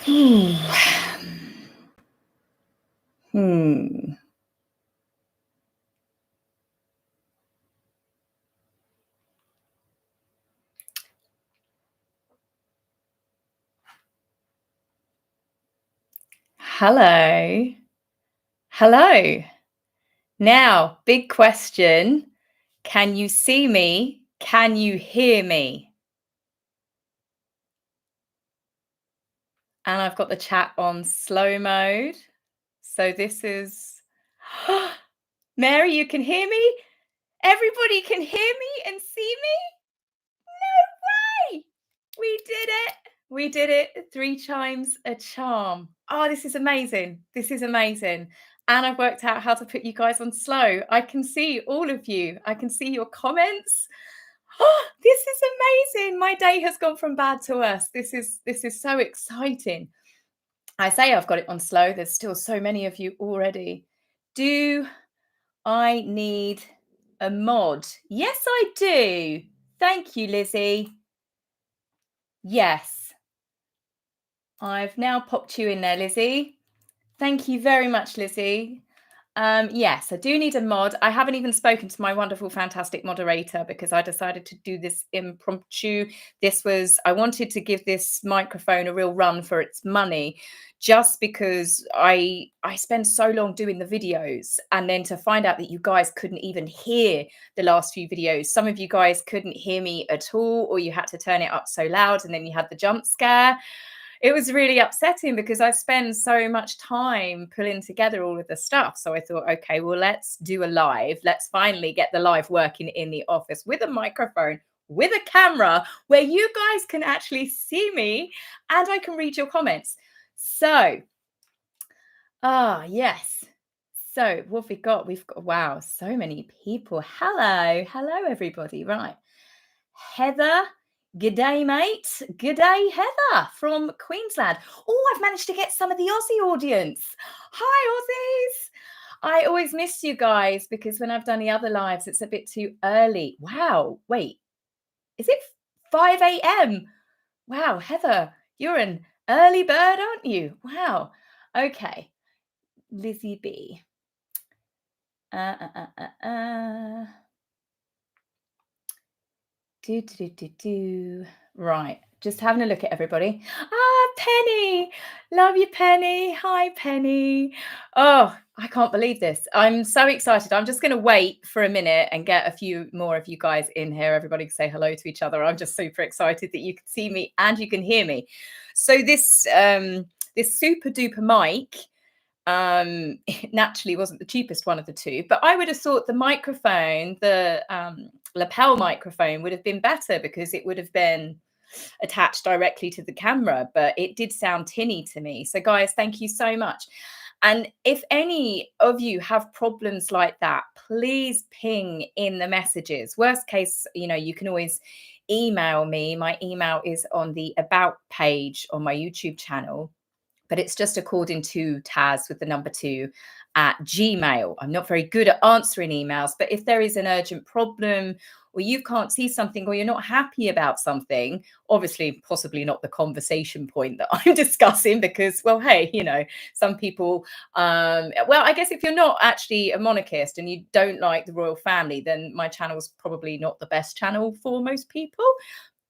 Hmm. Hmm. Hello. Hello. Now, big question. Can you see me? Can you hear me? And I've got the chat on slow mode. So this is Mary, you can hear me? Everybody can hear me and see me? No way! We did it. We did it 3 times a charm. Oh, this is amazing. This is amazing. And I've worked out how to put you guys on slow. I can see all of you. I can see your comments. Oh, this is amazing. My day has gone from bad to worse. This is so exciting. I say I've got it on slow. There's still so many of you already. Do I need a mod? Yes, I do. Thank you, Lizzie. Yes. I've now popped you in there, Lizzie. Thank you very much, Lizzie. Yes, I do need a mod. I haven't even spoken to my wonderful, fantastic moderator because I decided to do this impromptu. I wanted to give this microphone a real run for its money just because I spend so long doing the videos, and then to find out that you guys couldn't even hear the last few videos. Some of you guys couldn't hear me at all, or you had to turn it up so loud and then you had the jump scare. It was really upsetting because I spend so much time pulling together all of the stuff. So I thought, okay, well, let's do a live. Let's finally get the live working in the office with a microphone, with a camera, where you guys can actually see me and I can read your comments. So, yes. So what have we got? We've got, wow, so many people. Hello, everybody. Right. Heather, good day, mate. Good day, Heather from Queensland. Oh, I've managed to get some of the Aussie audience. Hi, Aussies. I always miss you guys because when I've done the other lives, it's a bit too early. Wow. Wait, is it 5 a.m.? Wow, Heather, you're an early bird, aren't you? Wow. Okay. Lizzie B. Uh, uh, uh, uh, uh. Right. Just having a look at everybody. Ah, Penny. Love you, Penny. Hi, Penny. Oh, I can't believe this. I'm so excited. I'm just going to wait for a minute and get a few more of you guys in here. Everybody can say hello to each other. I'm just super excited that you can see me and you can hear me. So this super duper mic it naturally wasn't the cheapest one of the two, but I would have thought the microphone, the lapel microphone, would have been better because it would have been attached directly to the camera, but it did sound tinny to me. So guys, thank you so much. And if any of you have problems like that, please ping in the messages. Worst case, you can always email me. My email is on the about page on my YouTube channel, but it's just according to Taz with the number 2 at Gmail. I'm not very good at answering emails, but if there is an urgent problem or you can't see something or you're not happy about something, obviously, possibly not the conversation point that I'm discussing because, well, hey, some people, well, I guess if you're not actually a monarchist and you don't like the royal family, then my channel's probably not the best channel for most people.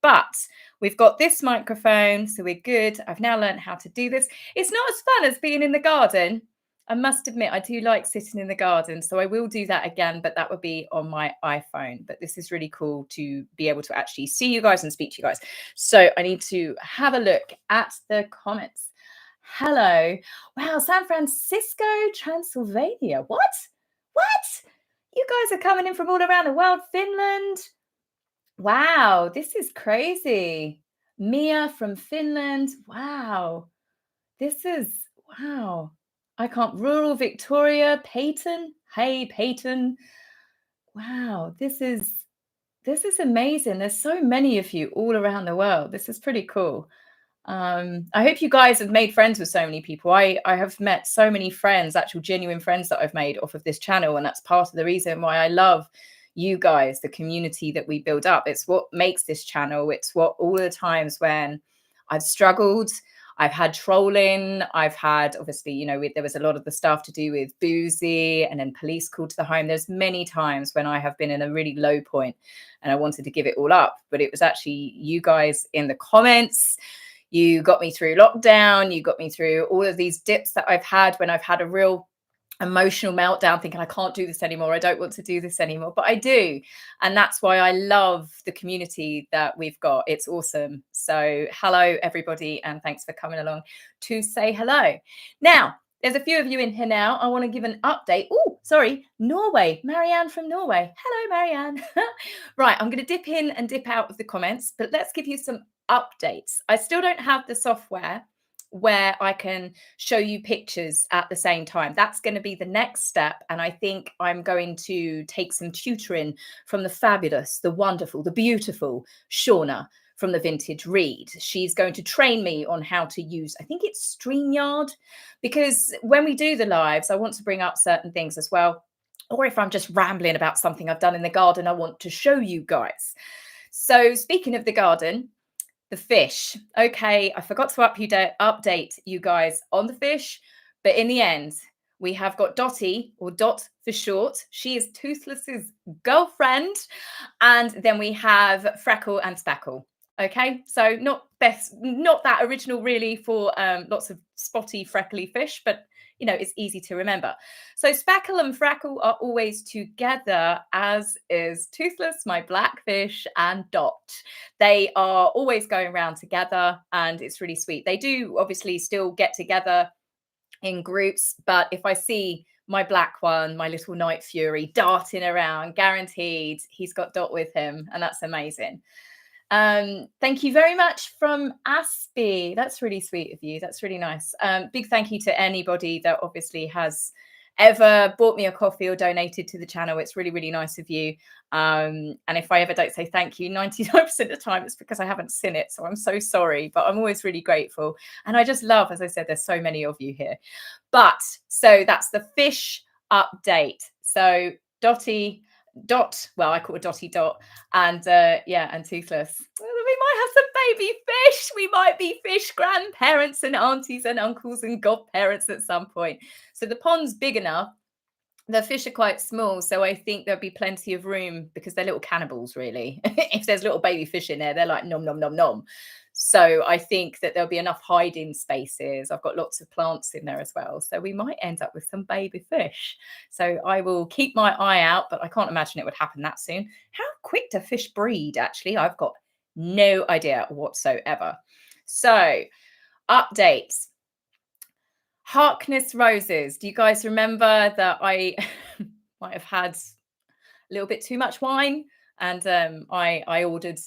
But we've got this microphone, so we're good. I've now learned how to do this. It's not as fun as being in the garden. I must admit, I do like sitting in the garden, so I will do that again, but that would be on my iPhone. But this is really cool to be able to actually see you guys and speak to you guys. So I need to have a look at the comments. Hello. Wow, San Francisco, Transylvania. What? What? You guys are coming in from all around the world. Finland. Wow, this is crazy. Mia from Finland. Wow. This is wow. I can't rural Victoria, Peyton. Hey, Peyton. Wow, this is amazing. There's so many of you all around the world. This is pretty cool. I hope you guys have made friends with so many people. I have met so many friends, actual genuine friends that I've made off of this channel, and that's part of the reason why I love you guys, the community that we build up. It's what makes this channel. It's what all the times when I've struggled, I've had trolling. I've had, obviously, there was a lot of the stuff to do with Boozy, and then police called to the home. There's many times when I have been in a really low point and I wanted to give it all up. But it was actually you guys in the comments. You got me through lockdown. You got me through all of these dips that I've had when I've had a real emotional meltdown, thinking I can't do this anymore. I don't want to do this anymore, but I do. And that's why I love the community that we've got. It's awesome. So hello, everybody. And thanks for coming along to say hello. Now, there's a few of you in here now. I want to give an update. Oh, sorry, Norway. Marianne from Norway. Hello, Marianne. Right, I'm going to dip in and dip out of the comments, but let's give you some updates. I still don't have the software where I can show you pictures at the same time. That's going to be the next step. And I think I'm going to take some tutoring from the fabulous, the wonderful, the beautiful Shauna from the Vintage Read. She's going to train me on how to use, I think it's StreamYard, because when we do the lives, I want to bring up certain things as well. Or if I'm just rambling about something I've done in the garden, I want to show you guys. So speaking of the garden, the fish. Okay, I forgot to update you guys on the fish, but in the end, we have got Dottie, or Dot for short. She is Toothless's girlfriend. And then we have Freckle and Spackle. Okay, so not that original really for lots of spotty, freckly fish, but it's easy to remember. So Spackle and Freckle are always together, as is Toothless, my black fish, and Dot. They are always going around together, and it's really sweet. They do obviously still get together in groups, but if I see my black one, my little Night Fury, darting around, guaranteed he's got Dot with him, and that's amazing. Thank you very much from Aspie. That's really sweet of you. That's really nice. Big thank you to anybody that obviously has ever bought me a coffee or donated to the channel. It's really, really nice of you. And if I ever don't say thank you, 99% of the time it's because I haven't seen it. So I'm so sorry, but I'm always really grateful. And I just love, as I said, there's so many of you here. But so that's the fish update. So Dot, well, I call her Dottie Dot, and and Toothless. Well, we might have some baby fish. We might be fish grandparents and aunties and uncles and godparents at some point. So the pond's big enough. The fish are quite small, so I think there'll be plenty of room because they're little cannibals, really. If there's little baby fish in there, they're like nom, nom, nom, nom. So I think that there'll be enough hiding spaces. I've got lots of plants in there as well. So we might end up with some baby fish. So I will keep my eye out, but I can't imagine it would happen that soon. How quick do fish breed, actually? I've got no idea whatsoever. So updates. Harkness roses. Do you guys remember that I might have had a little bit too much wine? And I ordered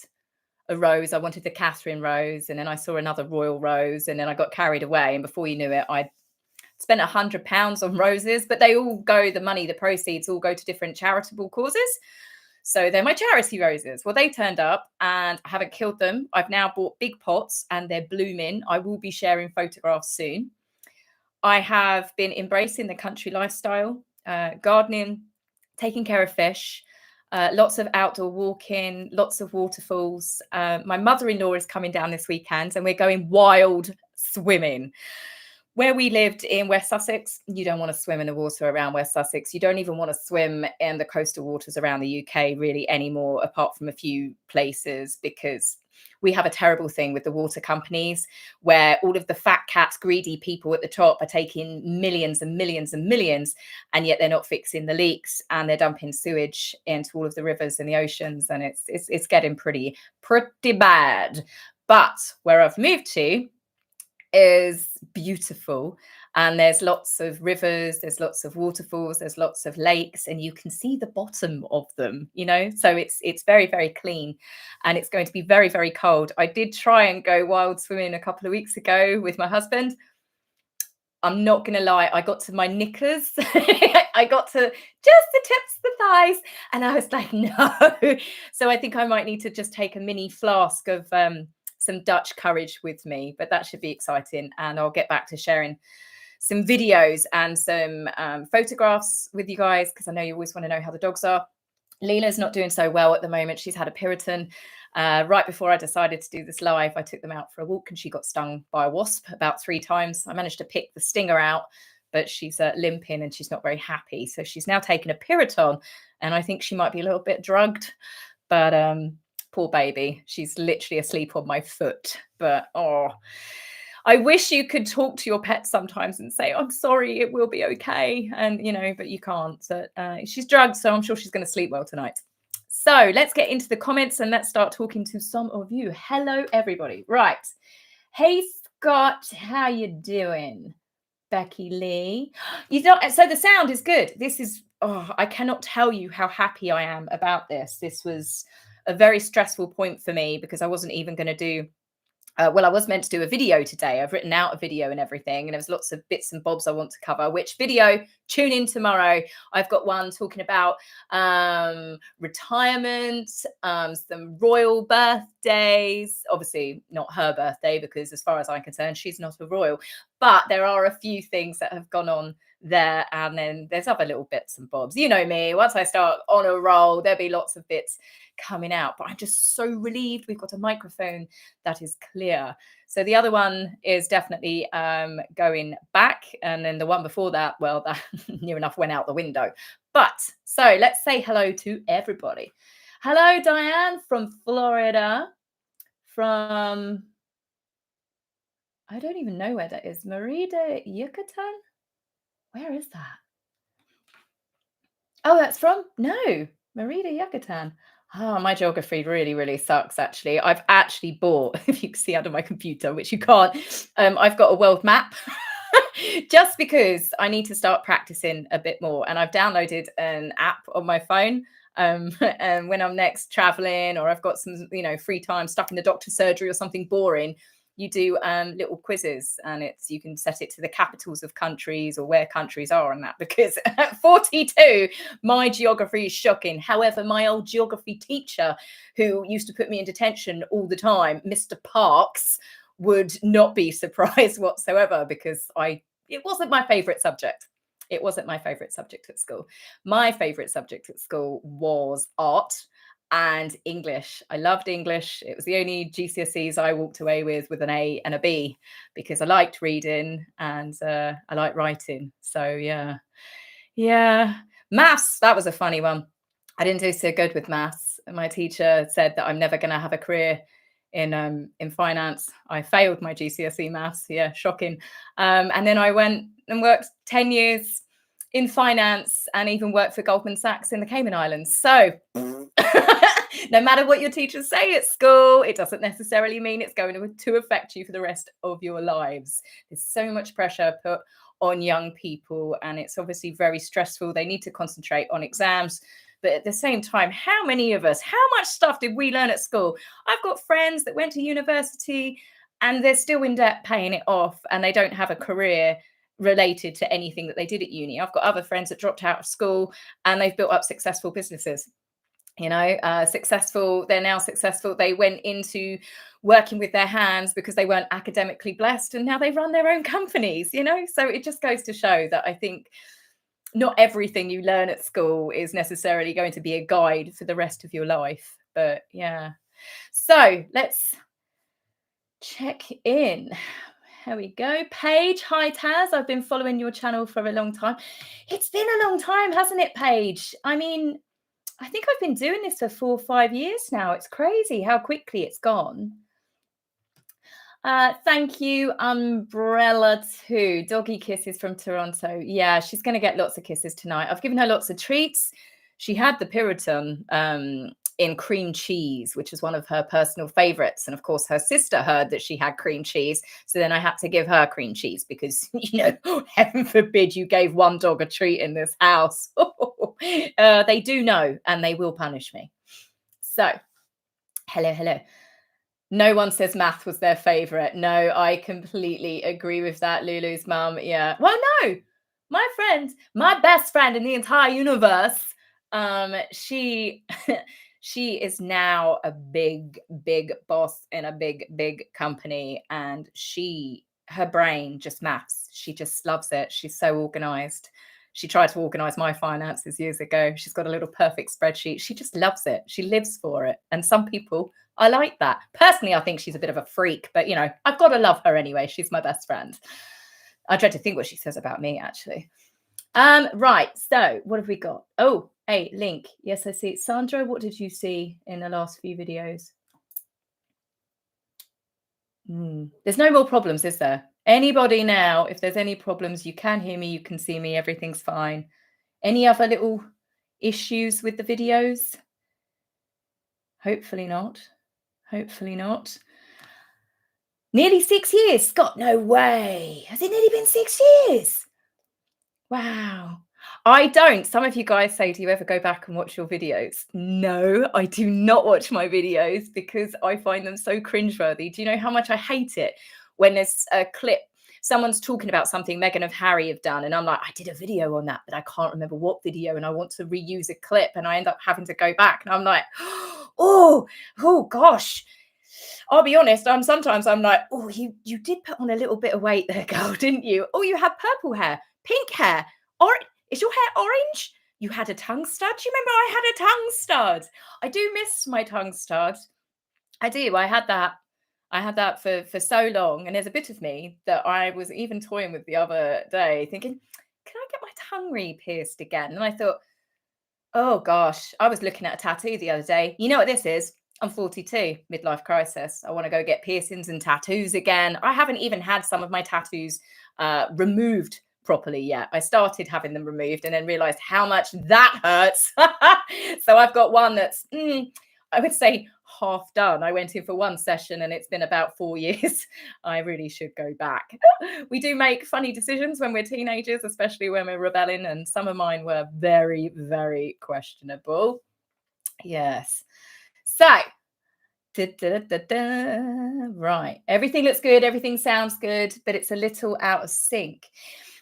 a rose. I wanted the Catherine rose, and then I saw another royal rose, and then I got carried away. And before you knew it, I spent £100 on roses, but they all go, the money, the proceeds all go to different charitable causes. So they're my charity roses. Well, they turned up and I haven't killed them. I've now bought big pots and they're blooming. I will be sharing photographs soon. I have been embracing the country lifestyle, gardening, taking care of fish, lots of outdoor walking, lots of waterfalls. My mother-in-law is coming down this weekend and we're going wild swimming. Where we lived in West Sussex, you don't want to swim in the water around West Sussex. You don't even want to swim in the coastal waters around the UK really anymore, apart from a few places, because we have a terrible thing with the water companies where all of the fat cats, greedy people at the top are taking millions and millions and millions, and yet they're not fixing the leaks and they're dumping sewage into all of the rivers and the oceans, and it's getting pretty bad. But where I've moved to is beautiful, and there's lots of rivers, there's lots of waterfalls, there's lots of lakes, and you can see the bottom of them, so it's very, very clean, and it's going to be very, very cold. I did try and go wild swimming a couple of weeks ago with my husband. I'm not gonna lie, I got to my knickers. I got to just the tips of the thighs, and I was like, no. So I think I might need to just take a mini flask of some Dutch courage with me, but that should be exciting. And I'll get back to sharing some videos and some photographs with you guys, because I know you always want to know how the dogs are. Leela's not doing so well at the moment. She's had a Piriton. Right before I decided to do this live, I took them out for a walk and she got stung by a wasp about 3 times. I managed to pick the stinger out, but she's limping and she's not very happy. So she's now taken a Piriton, and I think she might be a little bit drugged. But poor baby, she's literally asleep on my foot. But I wish you could talk to your pet sometimes and say, I'm sorry, it will be okay. And, but you can't. So, she's drugged, so I'm sure she's going to sleep well tonight. So let's get into the comments and let's start talking to some of you. Hello, everybody. Right. Hey, Scott, how you doing? Becky Lee. So the sound is good. This is, I cannot tell you how happy I am about this. This was a very stressful point for me because I wasn't even going to do I was meant to do a video today. I've written out a video and everything, and there's lots of bits and bobs I want to cover. Which video? Tune in tomorrow. I've got one talking about retirement, some royal birthdays. Obviously, not her birthday, because as far as I'm concerned, she's not a royal. But there are a few things that have gone on there, and then there's other little bits and bobs. You know me, once I start on a roll, there'll be lots of bits coming out, but I'm just so relieved we've got a microphone that is clear. So the other one is definitely going back, and then the one before that, well, that near enough went out the window. But so let's say hello to everybody. Hello, Diane from Florida, from I don't even know where that is. Merida, Yucatan? Where is that? Oh, that's from? No, Merida, Yucatan. Oh, my geography really, really sucks, actually. I've actually bought, if you can see under my computer, which you can't, I've got a world map just because I need to start practicing a bit more. And I've downloaded an app on my phone. And when I'm next traveling, or I've got some, free time stuck in the doctor's surgery or something boring, you do little quizzes, and you can set it to the capitals of countries or where countries are and that, because at 42 my geography is shocking. However, my old geography teacher, who used to put me in detention all the time, Mr. Parks, would not be surprised whatsoever, because it wasn't my favorite subject. It wasn't my favorite subject at school. My favorite subject at school was art and English. I loved English. It was the only GCSEs I walked away with an A and a B, because I liked reading and I liked writing. So yeah. Maths, that was a funny one. I didn't do so good with maths. My teacher said that I'm never going to have a career in finance. I failed my GCSE maths. Yeah, shocking. And then I went and worked 10 years in finance and even worked for Goldman Sachs in the Cayman Islands. So no matter what your teachers say at school, it doesn't necessarily mean it's going to affect you for the rest of your lives. There's so much pressure put on young people, and it's obviously very stressful. They need to concentrate on exams. But at the same time, how much stuff did we learn at school? I've got friends that went to university and they're still in debt paying it off, and they don't have a career related to anything that they did at uni. I've got other friends that dropped out of school and they've built up successful businesses. Successful. They're now successful. They went into working with their hands because they weren't academically blessed, and now they run their own companies. So it just goes to show that I think not everything you learn at school is necessarily going to be a guide for the rest of your life. But yeah, so let's check in. Here we go. Paige, hi Taz. I've been following your channel for a long time. It's been a long time, hasn't it, Paige? I mean, I think I've been doing this for 4 or 5 years now. It's crazy how quickly it's gone. Thank you, Umbrella 2. Doggy kisses from Toronto. Yeah, she's going to get lots of kisses tonight. I've given her lots of treats. She had the Piriton in cream cheese, which is one of her personal favorites. And of course, her sister heard that she had cream cheese. So then I had to give her cream cheese because, heaven forbid you gave one dog a treat in this house. They do know, and they will punish me. So, hello. No one says math was their favorite. No, I completely agree with that, Lulu's mum. Yeah. Well, no, my best friend in the entire universe, she she is now a big boss in a big company, and her brain just maths. She just loves it. She's so organized. She tried to organize my finances years ago. She's got a little perfect spreadsheet. She just loves it. She lives for it. And some people I like that. Personally, I think she's a bit of a freak, but I've got to love her anyway. She's my best friend. I dread to think what she says about me, actually. Right. So what have we got? Oh, hey, Link. Yes, I see. Sandra, what did you see in the last few videos? There's no more problems, is there? Anybody now, if there's any problems, you can hear me, you can see me, everything's fine. Any other little issues with the videos? Hopefully not. Hopefully not. Nearly 6 years, Scott, no way. Has it nearly been 6 years? Wow. I don't. Some of you guys say, do you ever go back and watch your videos? No, I do not watch my videos because I find them so cringeworthy. Do you know how much I hate it when there's a clip, someone's talking about something Meghan and Harry have done, and I'm like, I did a video on that, but I can't remember what video, and I want to reuse a clip, and I end up having to go back, and I'm like, oh gosh. I'll be honest, sometimes I'm like, oh, you did put on a little bit of weight there, girl, didn't you? Oh, you had purple hair, pink hair, is your hair orange? You had a tongue stud? Do you remember I had a tongue stud? I do miss my tongue stud. I do. I had that for so long. And there's a bit of me that I was even toying with the other day, thinking, can I get my tongue re-pierced again? And I thought, oh gosh, I was looking at a tattoo the other day. You know what this is? I'm 42, midlife crisis. I want to go get piercings and tattoos again. I haven't even had some of my tattoos removed properly yet. I started having them removed and then realized how much that hurts. So I've got one that's, I would say, half done. I went in for one session and it's been about 4 years. I really should go back. We do make funny decisions when we're teenagers, especially when we're rebelling, and some of mine were very, very questionable. Yes. So, right. Everything looks good. Everything sounds good, but it's a little out of sync.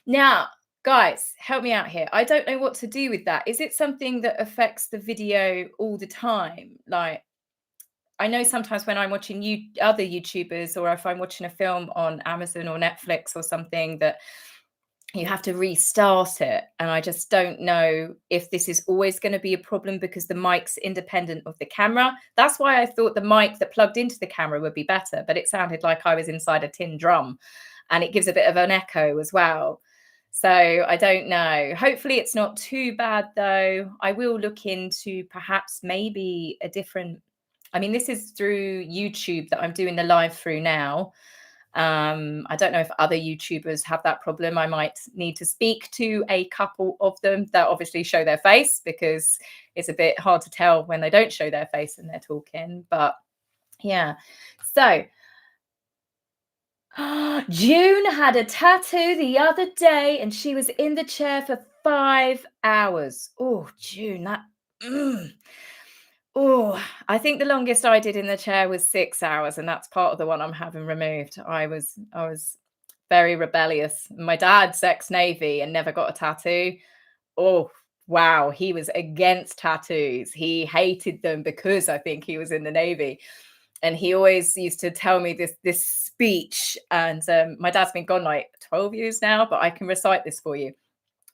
Now, guys, help me out here. I don't know what to do with that. Is it something that affects the video all the time? Like, I know sometimes when I'm watching other YouTubers, or if I'm watching a film on Amazon or Netflix or something, that you have to restart it. And I just don't know if this is always going to be a problem because the mic's independent of the camera. That's why I thought the mic that plugged into the camera would be better, but it sounded like I was inside a tin drum, and it gives a bit of an echo as well. So I don't know. Hopefully it's not too bad though. I will look into perhaps maybe a different, this is through YouTube that I'm doing the live through now. I don't know if other YouTubers have that problem. I might need to speak to a couple of them that obviously show their face, because it's a bit hard to tell when they don't show their face and they're talking. But yeah. So June had a tattoo the other day and she was in the chair for 5 hours. Oh, June, that. Oh, I think the longest I did in the chair was 6 hours, and that's part of the one I'm having removed. I was very rebellious. My dad's ex-Navy and never got a tattoo. Oh, wow. He was against tattoos. He hated them because I think he was in the Navy. And he always used to tell me this speech. And my dad's been gone like 12 years now, but I can recite this for you.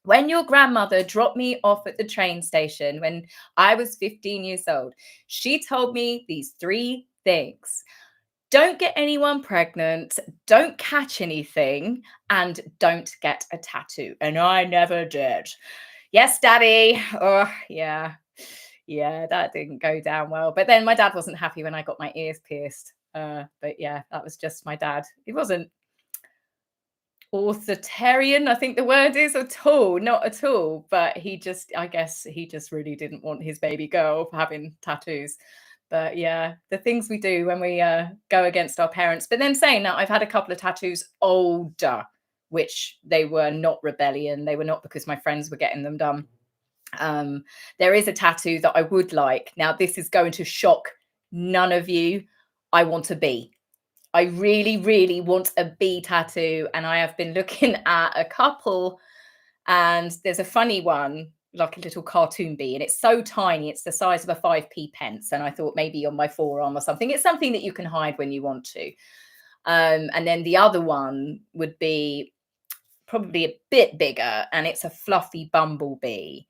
When your grandmother dropped me off at the train station when I was 15 years old, she told me these 3 things. Don't get anyone pregnant, don't catch anything, and don't get a tattoo. And I never did. Yes, Daddy. Oh, yeah. Yeah, that didn't go down well. But then my dad wasn't happy when I got my ears pierced. But yeah, that was just my dad. He wasn't authoritarian, I think the word is, at all, not at all. But I guess he just really didn't want his baby girl having tattoos. But yeah, the things we do when we go against our parents. But then saying that, I've had a couple of tattoos older, which they were not rebellion. They were not because my friends were getting them done. There is a tattoo that I would like. Now, this is going to shock none of you. I want a bee. I really, really want a bee tattoo. And I have been looking at a couple, and there's a funny one, like a little cartoon bee, and it's so tiny. It's the size of a 5p pence. And I thought maybe on my forearm or something. It's something that you can hide when you want to. And then the other one would be probably a bit bigger, and it's a fluffy bumblebee.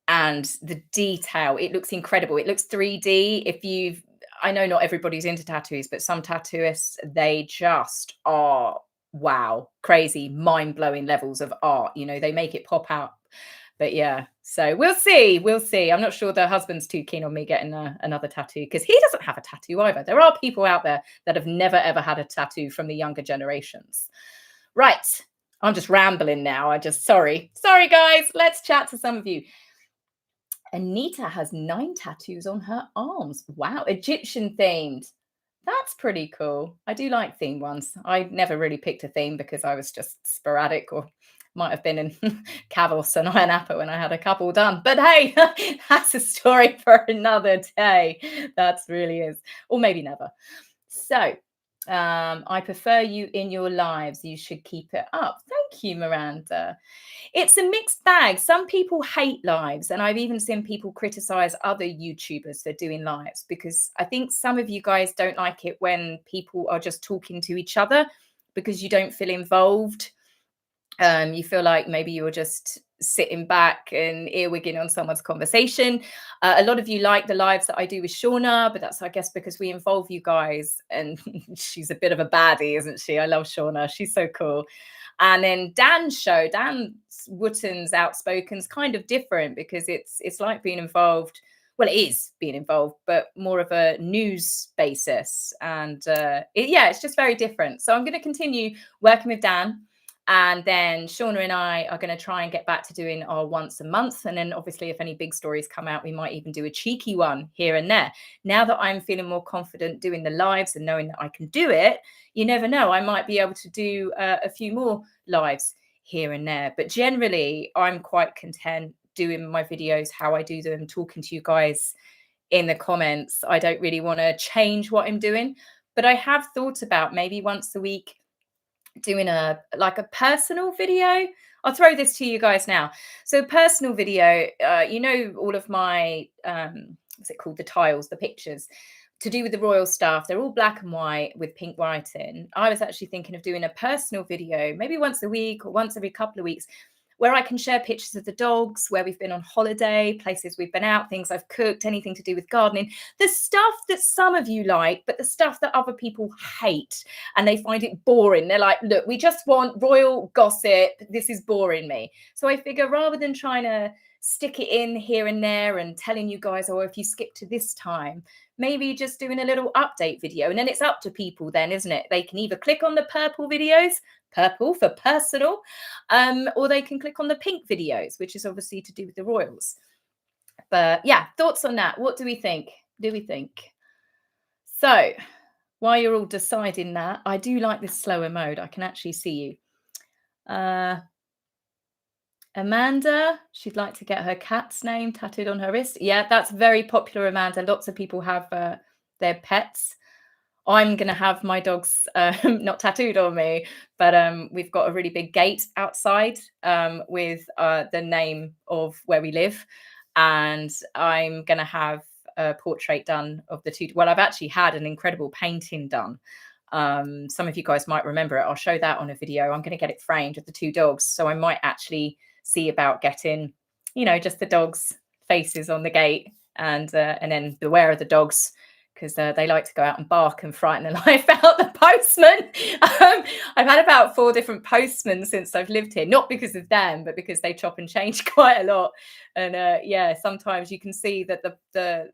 And the detail, it looks incredible. It looks 3D. If you've, I know not everybody's into tattoos, but some tattooists, they just are, wow, crazy, mind-blowing levels of art. You know, they make it pop out. But yeah, so we'll see. We'll see. I'm not sure the husband's too keen on me getting another tattoo, because he doesn't have a tattoo either. There are people out there that have never ever had a tattoo from the younger generations. Right. I'm just rambling now. Sorry guys. Let's chat to some of you. Anita has 9 tattoos on her arms. Wow, Egyptian themed. That's pretty cool. I do like themed ones. I never really picked a theme because I was just sporadic, or might have been in Kavos and Iron Apple when I had a couple done. But hey, that's a story for another day. That really is. Or maybe never. So, I prefer you in your lives. You should keep it up. Thank you, Miranda. It's a mixed bag. Some people hate lives, and I've even seen people criticize other YouTubers for doing lives, because I think some of you guys don't like it when people are just talking to each other because you don't feel involved. You feel like maybe you're just sitting back and earwigging on someone's conversation. A lot of you like the lives that I do with Shauna, but that's, I guess, because we involve you guys, and she's a bit of a baddie, isn't she? I love Shauna. She's so cool. And then Dan's show, Dan Wotton's Outspoken's kind of different, because it's like being involved. Well, it is being involved, but more of a news basis. And it's just very different. So I'm going to continue working with Dan. And then Shauna and I are going to try and get back to doing our once a month. And then obviously, if any big stories come out, we might even do a cheeky one here and there. Now that I'm feeling more confident doing the lives and knowing that I can do it, you never know, I might be able to do a few more lives here and there. But generally, I'm quite content doing my videos how I do them, talking to you guys in the comments. I don't really want to change what I'm doing, but I have thought about maybe once a week doing a personal video. I'll throw this to you guys now. So personal video, all of my what's it called, the tiles, the pictures to do with the royal staff, they're all black and white with pink writing. I was actually thinking of doing a personal video maybe once a week or once every couple of weeks, where I can share pictures of the dogs, where we've been on holiday, places we've been out, things I've cooked, anything to do with gardening, the stuff that some of you like, but the stuff that other people hate and they find it boring. They're like, look, we just want royal gossip. This is boring me. So I figure, rather than trying to stick it in here and there and telling you guys, oh, if you skip to this time, maybe just doing a little update video. And then it's up to people then, isn't it? They can either click on the purple videos, purple for personal, or they can click on the pink videos, which is obviously to do with the royals. But yeah, thoughts on that? What do we think? So while you're all deciding that, I do like this slower mode. I can actually see you. Amanda, she'd like to get her cat's name tattooed on her wrist. Yeah, that's very popular, Amanda. Lots of people have their pets. I'm going to have my dogs not tattooed on me, but we've got a really big gate outside with the name of where we live. And I'm going to have a portrait done of the two. Well, I've actually had an incredible painting done. Some of you guys might remember it. I'll show that on a video. I'm going to get it framed with the two dogs. So I might actually see about getting, just the dogs' faces on the gate, and then beware of the dogs, because they like to go out and bark and frighten the life out the postman. I've had about 4 different postmen since I've lived here, not because of them, but because they chop and change quite a lot. And sometimes you can see that the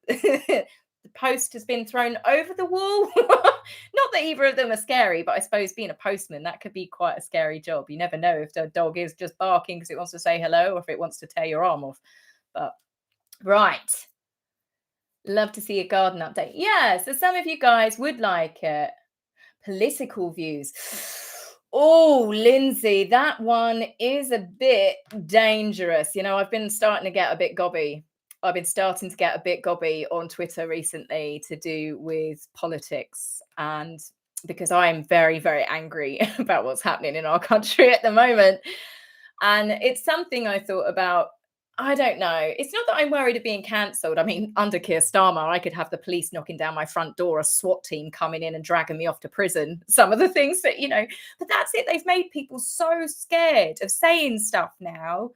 the post has been thrown over the wall. Not that either of them are scary, but I suppose being a postman, that could be quite a scary job. You never know if the dog is just barking because it wants to say hello, or if it wants to tear your arm off. But right. Love to see a garden update. Yeah, so some of you guys would like it. Political views. Oh, Lindsay, that one is a bit dangerous. I've been starting to get a bit gobby. On Twitter recently to do with politics, and because I'm very, very angry about what's happening in our country at the moment. And it's something I thought about. I don't know. It's not that I'm worried of being cancelled. I mean, under Keir Starmer, I could have the police knocking down my front door, a SWAT team coming in and dragging me off to prison. Some of the things that, but that's it. They've made people so scared of saying stuff now.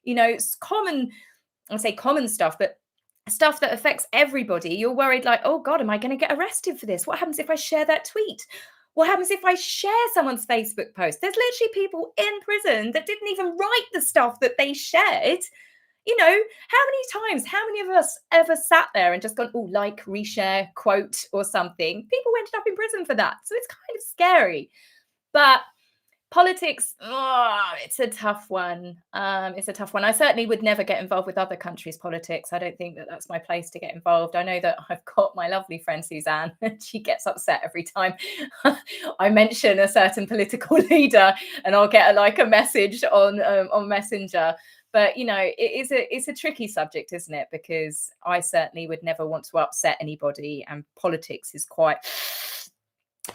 It's common, I say common stuff, but stuff that affects everybody. You're worried, like, oh God, am I going to get arrested for this? What happens if I share that tweet? What happens if I share someone's Facebook post? There's literally people in prison that didn't even write the stuff that they shared. How many times, how many of us ever sat there and just gone, oh, like, reshare, quote, or something? People ended up in prison for that. So it's kind of scary. But politics, it's a tough one. It's a tough one. I certainly would never get involved with other countries' politics. I don't think that that's my place to get involved. I know that I've got my lovely friend Suzanne, and she gets upset every time I mention a certain political leader, and I'll get a message on Messenger. But it's a tricky subject, isn't it? Because I certainly would never want to upset anybody, and politics is quite.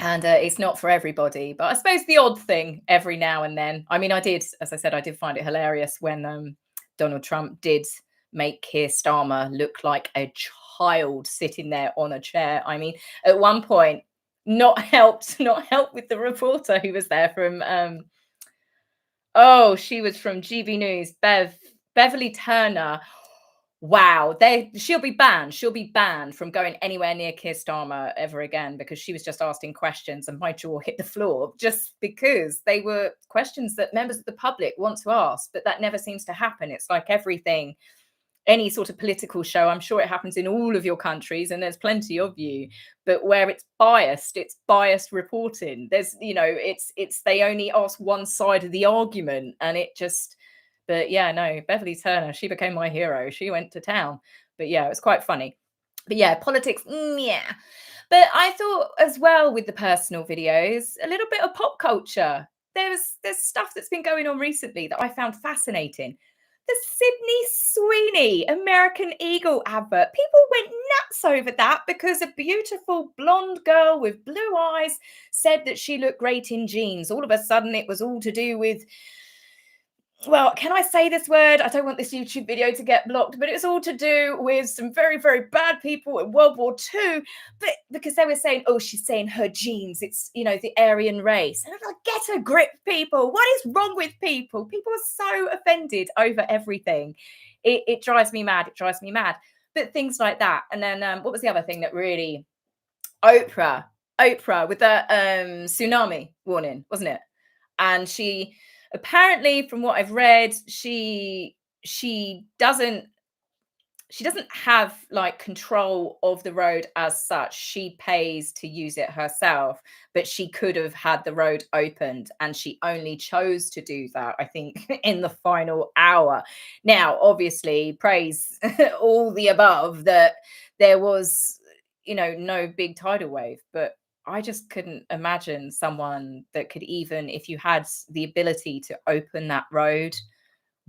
And it's not for everybody, but I suppose the odd thing every now and then. I mean, as I said, I did find it hilarious when Donald Trump did make Keir Starmer look like a child sitting there on a chair. I mean, at one point, not helped with the reporter who was there from she was from GB News, Beverly Turner. Wow, she'll be banned. She'll be banned from going anywhere near Keir Starmer ever again, because she was just asking questions and my jaw hit the floor, just because they were questions that members of the public want to ask, but that never seems to happen. It's like everything, any sort of political show, I'm sure it happens in all of your countries, and there's plenty of you, but where it's biased reporting. There's, it's they only ask one side of the argument, and it just. But yeah, no, Beverly Turner, she became my hero. She went to town. But yeah, it was quite funny. But yeah, politics, yeah. But I thought as well with the personal videos, a little bit of pop culture. There's stuff that's been going on recently that I found fascinating. The Sydney Sweeney American Eagle advert. People went nuts over that because a beautiful blonde girl with blue eyes said that she looked great in jeans. All of a sudden, it was all to do with, well, can I say this word? I don't want this YouTube video to get blocked, but it's all to do with some very, very bad people in World War II. But because they were saying, oh, she's saying her genes, it's, the Aryan race. And I'm like, get a grip, people. What is wrong with people? People are so offended over everything. It drives me mad. It drives me mad. But things like that. And then what was the other thing that really... Oprah with the tsunami warning, wasn't it? And she... apparently, from what I've read, she doesn't have like control of the road as such. She pays to use it herself, but she could have had the road opened, and she only chose to do that, I think, in the final hour. Now, obviously, praise all the above that there was, no big tidal wave, but I just couldn't imagine someone that could, even if you had the ability to open that road,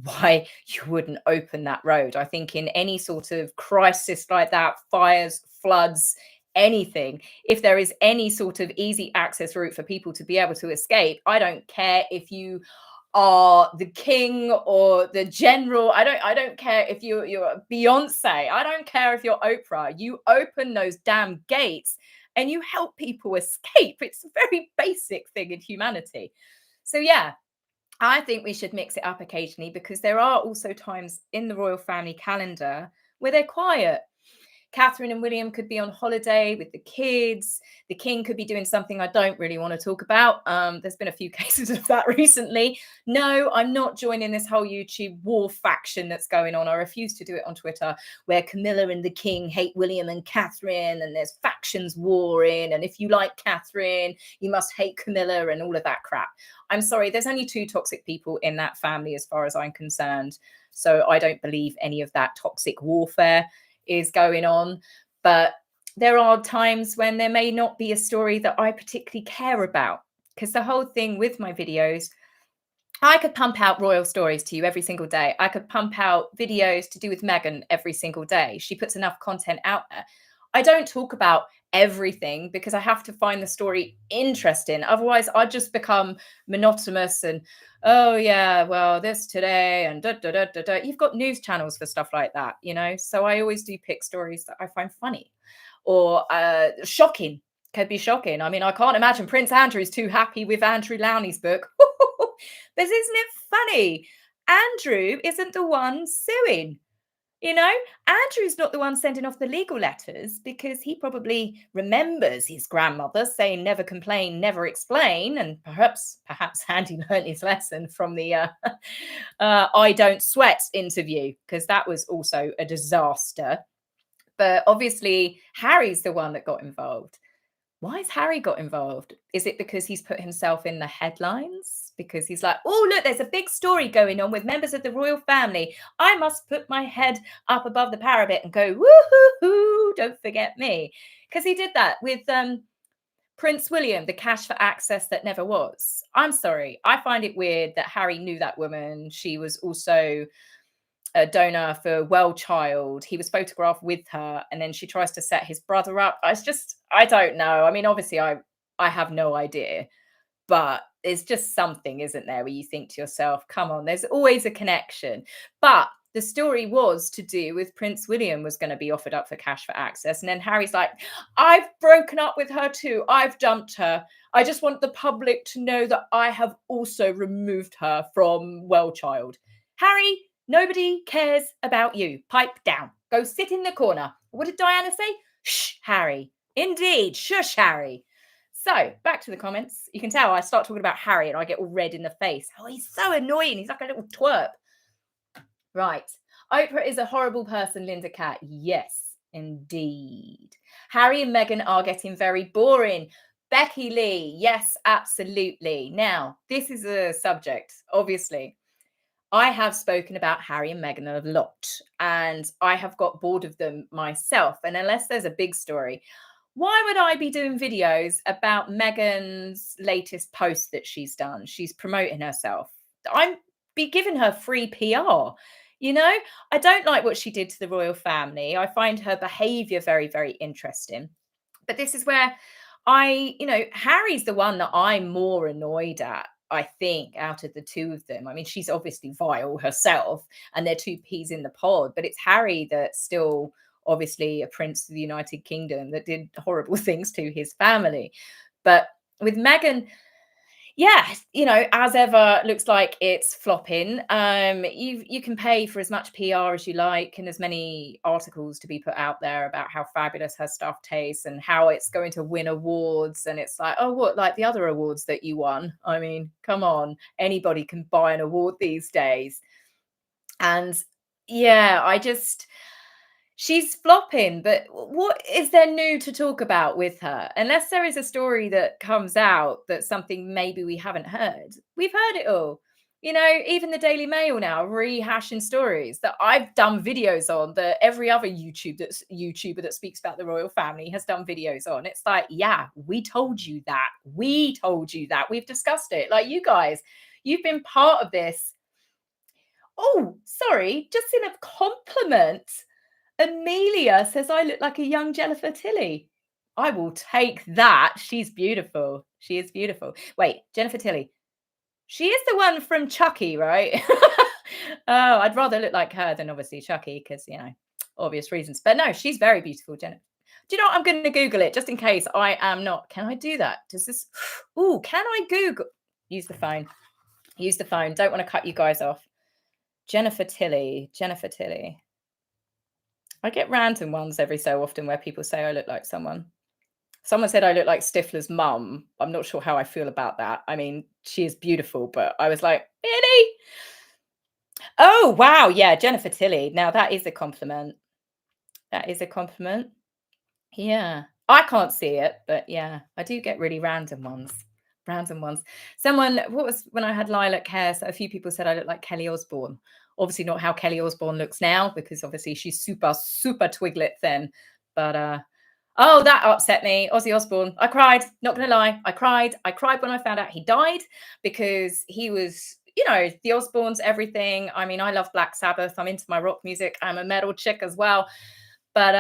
why you wouldn't open that road. I think in any sort of crisis like that, fires, floods, anything, if there is any sort of easy access route for people to be able to escape, I don't care if you are the king or the general. I don't care if you're Beyonce. I don't care if you're Oprah. You open those damn gates and you help people escape. It's a very basic thing in humanity. So yeah, I think we should mix it up occasionally, because there are also times in the royal family calendar where they're quiet. Catherine and William could be on holiday with the kids. The king could be doing something I don't really want to talk about. There's been a few cases of that recently. No, I'm not joining this whole YouTube war faction that's going on. I refuse to do it on Twitter, where Camilla and the king hate William and Catherine, and there's factions warring. And if you like Catherine, you must hate Camilla, and all of that crap. I'm sorry, there's only two toxic people in that family as far as I'm concerned. So I don't believe any of that toxic warfare is going on. But there are times when there may not be a story that I particularly care about, because the whole thing with my videos, I could pump out royal stories to you every single day. I could pump out videos to do with Meghan every single day. She puts enough content out there. I don't talk about everything because I have to find the story interesting. Otherwise, I'd just become monotonous and, oh yeah, well, this today and da da da da da. You've got news channels for stuff like that, you know. So I always do pick stories that I find funny or shocking. Could be shocking. I mean, I can't imagine Prince Andrew is too happy with Andrew Lowney's book. But isn't it funny? Andrew isn't the one suing. You know, Andrew's not the one sending off the legal letters because he probably remembers his grandmother saying never complain, never explain. And perhaps Andy learned his lesson from the I don't sweat interview, because that was also a disaster. But obviously, Harry's the one that got involved. Why has Harry got involved? Is it because he's put himself in the headlines? Because he's like, oh, look, there's a big story going on with members of the royal family. I must put my head up above the parapet and go, woo-hoo-hoo, don't forget me. Because he did that with Prince William, the cash for access that never was. I'm sorry. I find it weird that Harry knew that woman. She was also a donor for Well Child. He was photographed with her, and then she tries to set his brother up. I don't know. I mean, obviously, I have no idea, but it's just something, isn't there, where you think to yourself, come on, there's always a connection. But the story was to do with Prince William was going to be offered up for cash for access. And then Harry's like, I've broken up with her too. I've dumped her. I just want the public to know that I have also removed her from Well Child. Harry, nobody cares about you. Pipe down. Go sit in the corner. What did Diana say? Shh, Harry. Indeed. Shush, Harry. So back to the comments. You can tell I start talking about Harry and I get all red in the face. Oh, he's so annoying. He's like a little twerp. Right. Oprah is a horrible person, Linda Cat. Yes, indeed. Harry and Meghan are getting very boring. Becky Lee. Yes, absolutely. Now, this is a subject, obviously. I have spoken about Harry and Meghan a lot, and I have got bored of them myself. And unless there's a big story, why would I be doing videos about Meghan's latest post that she's done? She's promoting herself. I'm be giving her free PR. You know, I don't like what she did to the royal family. I find her behavior very, very interesting. But this is where Harry's the one that I'm more annoyed at, I think, out of the two of them. I mean, she's obviously vile herself and they're two peas in the pod, but it's Harry that's still obviously a prince of the United Kingdom that did horrible things to his family. But with Meghan, yeah, as ever, looks like it's flopping. You can pay for as much PR as you like and as many articles to be put out there about how fabulous her stuff tastes and how it's going to win awards. And it's like, oh, what, like the other awards that you won? I mean, come on, anybody can buy an award these days. And yeah, she's flopping, but what is there new to talk about with her? Unless there is a story that comes out that's something maybe we haven't heard. We've heard it all. Even the Daily Mail now rehashing stories that I've done videos on, that every other YouTuber that speaks about the royal family has done videos on. It's like, yeah, we told you that. We told you that. We've discussed it. Like, you guys, you've been part of this. Oh, sorry, just in a compliment. Amelia says I look like a young Jennifer Tilly. I will take that. She's beautiful. She is beautiful. Wait, Jennifer Tilly. She is the one from Chucky, right? Oh, I'd rather look like her than obviously Chucky because, obvious reasons. But no, she's very beautiful, Jennifer. Do you know what? I'm going to Google it just in case I am not. Can I do that? Does this? Oh, can I Google? Use the phone. Use the phone. Don't want to cut you guys off. Jennifer Tilly. Jennifer Tilly. I get random ones every so often where people say I look like someone. Someone said I look like Stifler's mum. I'm not sure how I feel about that. I mean, she is beautiful, but I was like, really? Oh, wow. Yeah, Jennifer Tilly. Now, that is a compliment. That is a compliment. Yeah. I can't see it, but yeah, I do get really random ones. Random ones. When I had lilac hair, so a few people said I look like Kelly Osbourne. Obviously not how Kelly Osbourne looks now, because obviously she's super, super twiglet thin. But oh, that upset me. Ozzy Osbourne. I cried, not gonna lie. I cried. I cried when I found out he died, because he was, the Osbournes, everything. I mean, I love Black Sabbath. I'm into my rock music. I'm a metal chick as well. But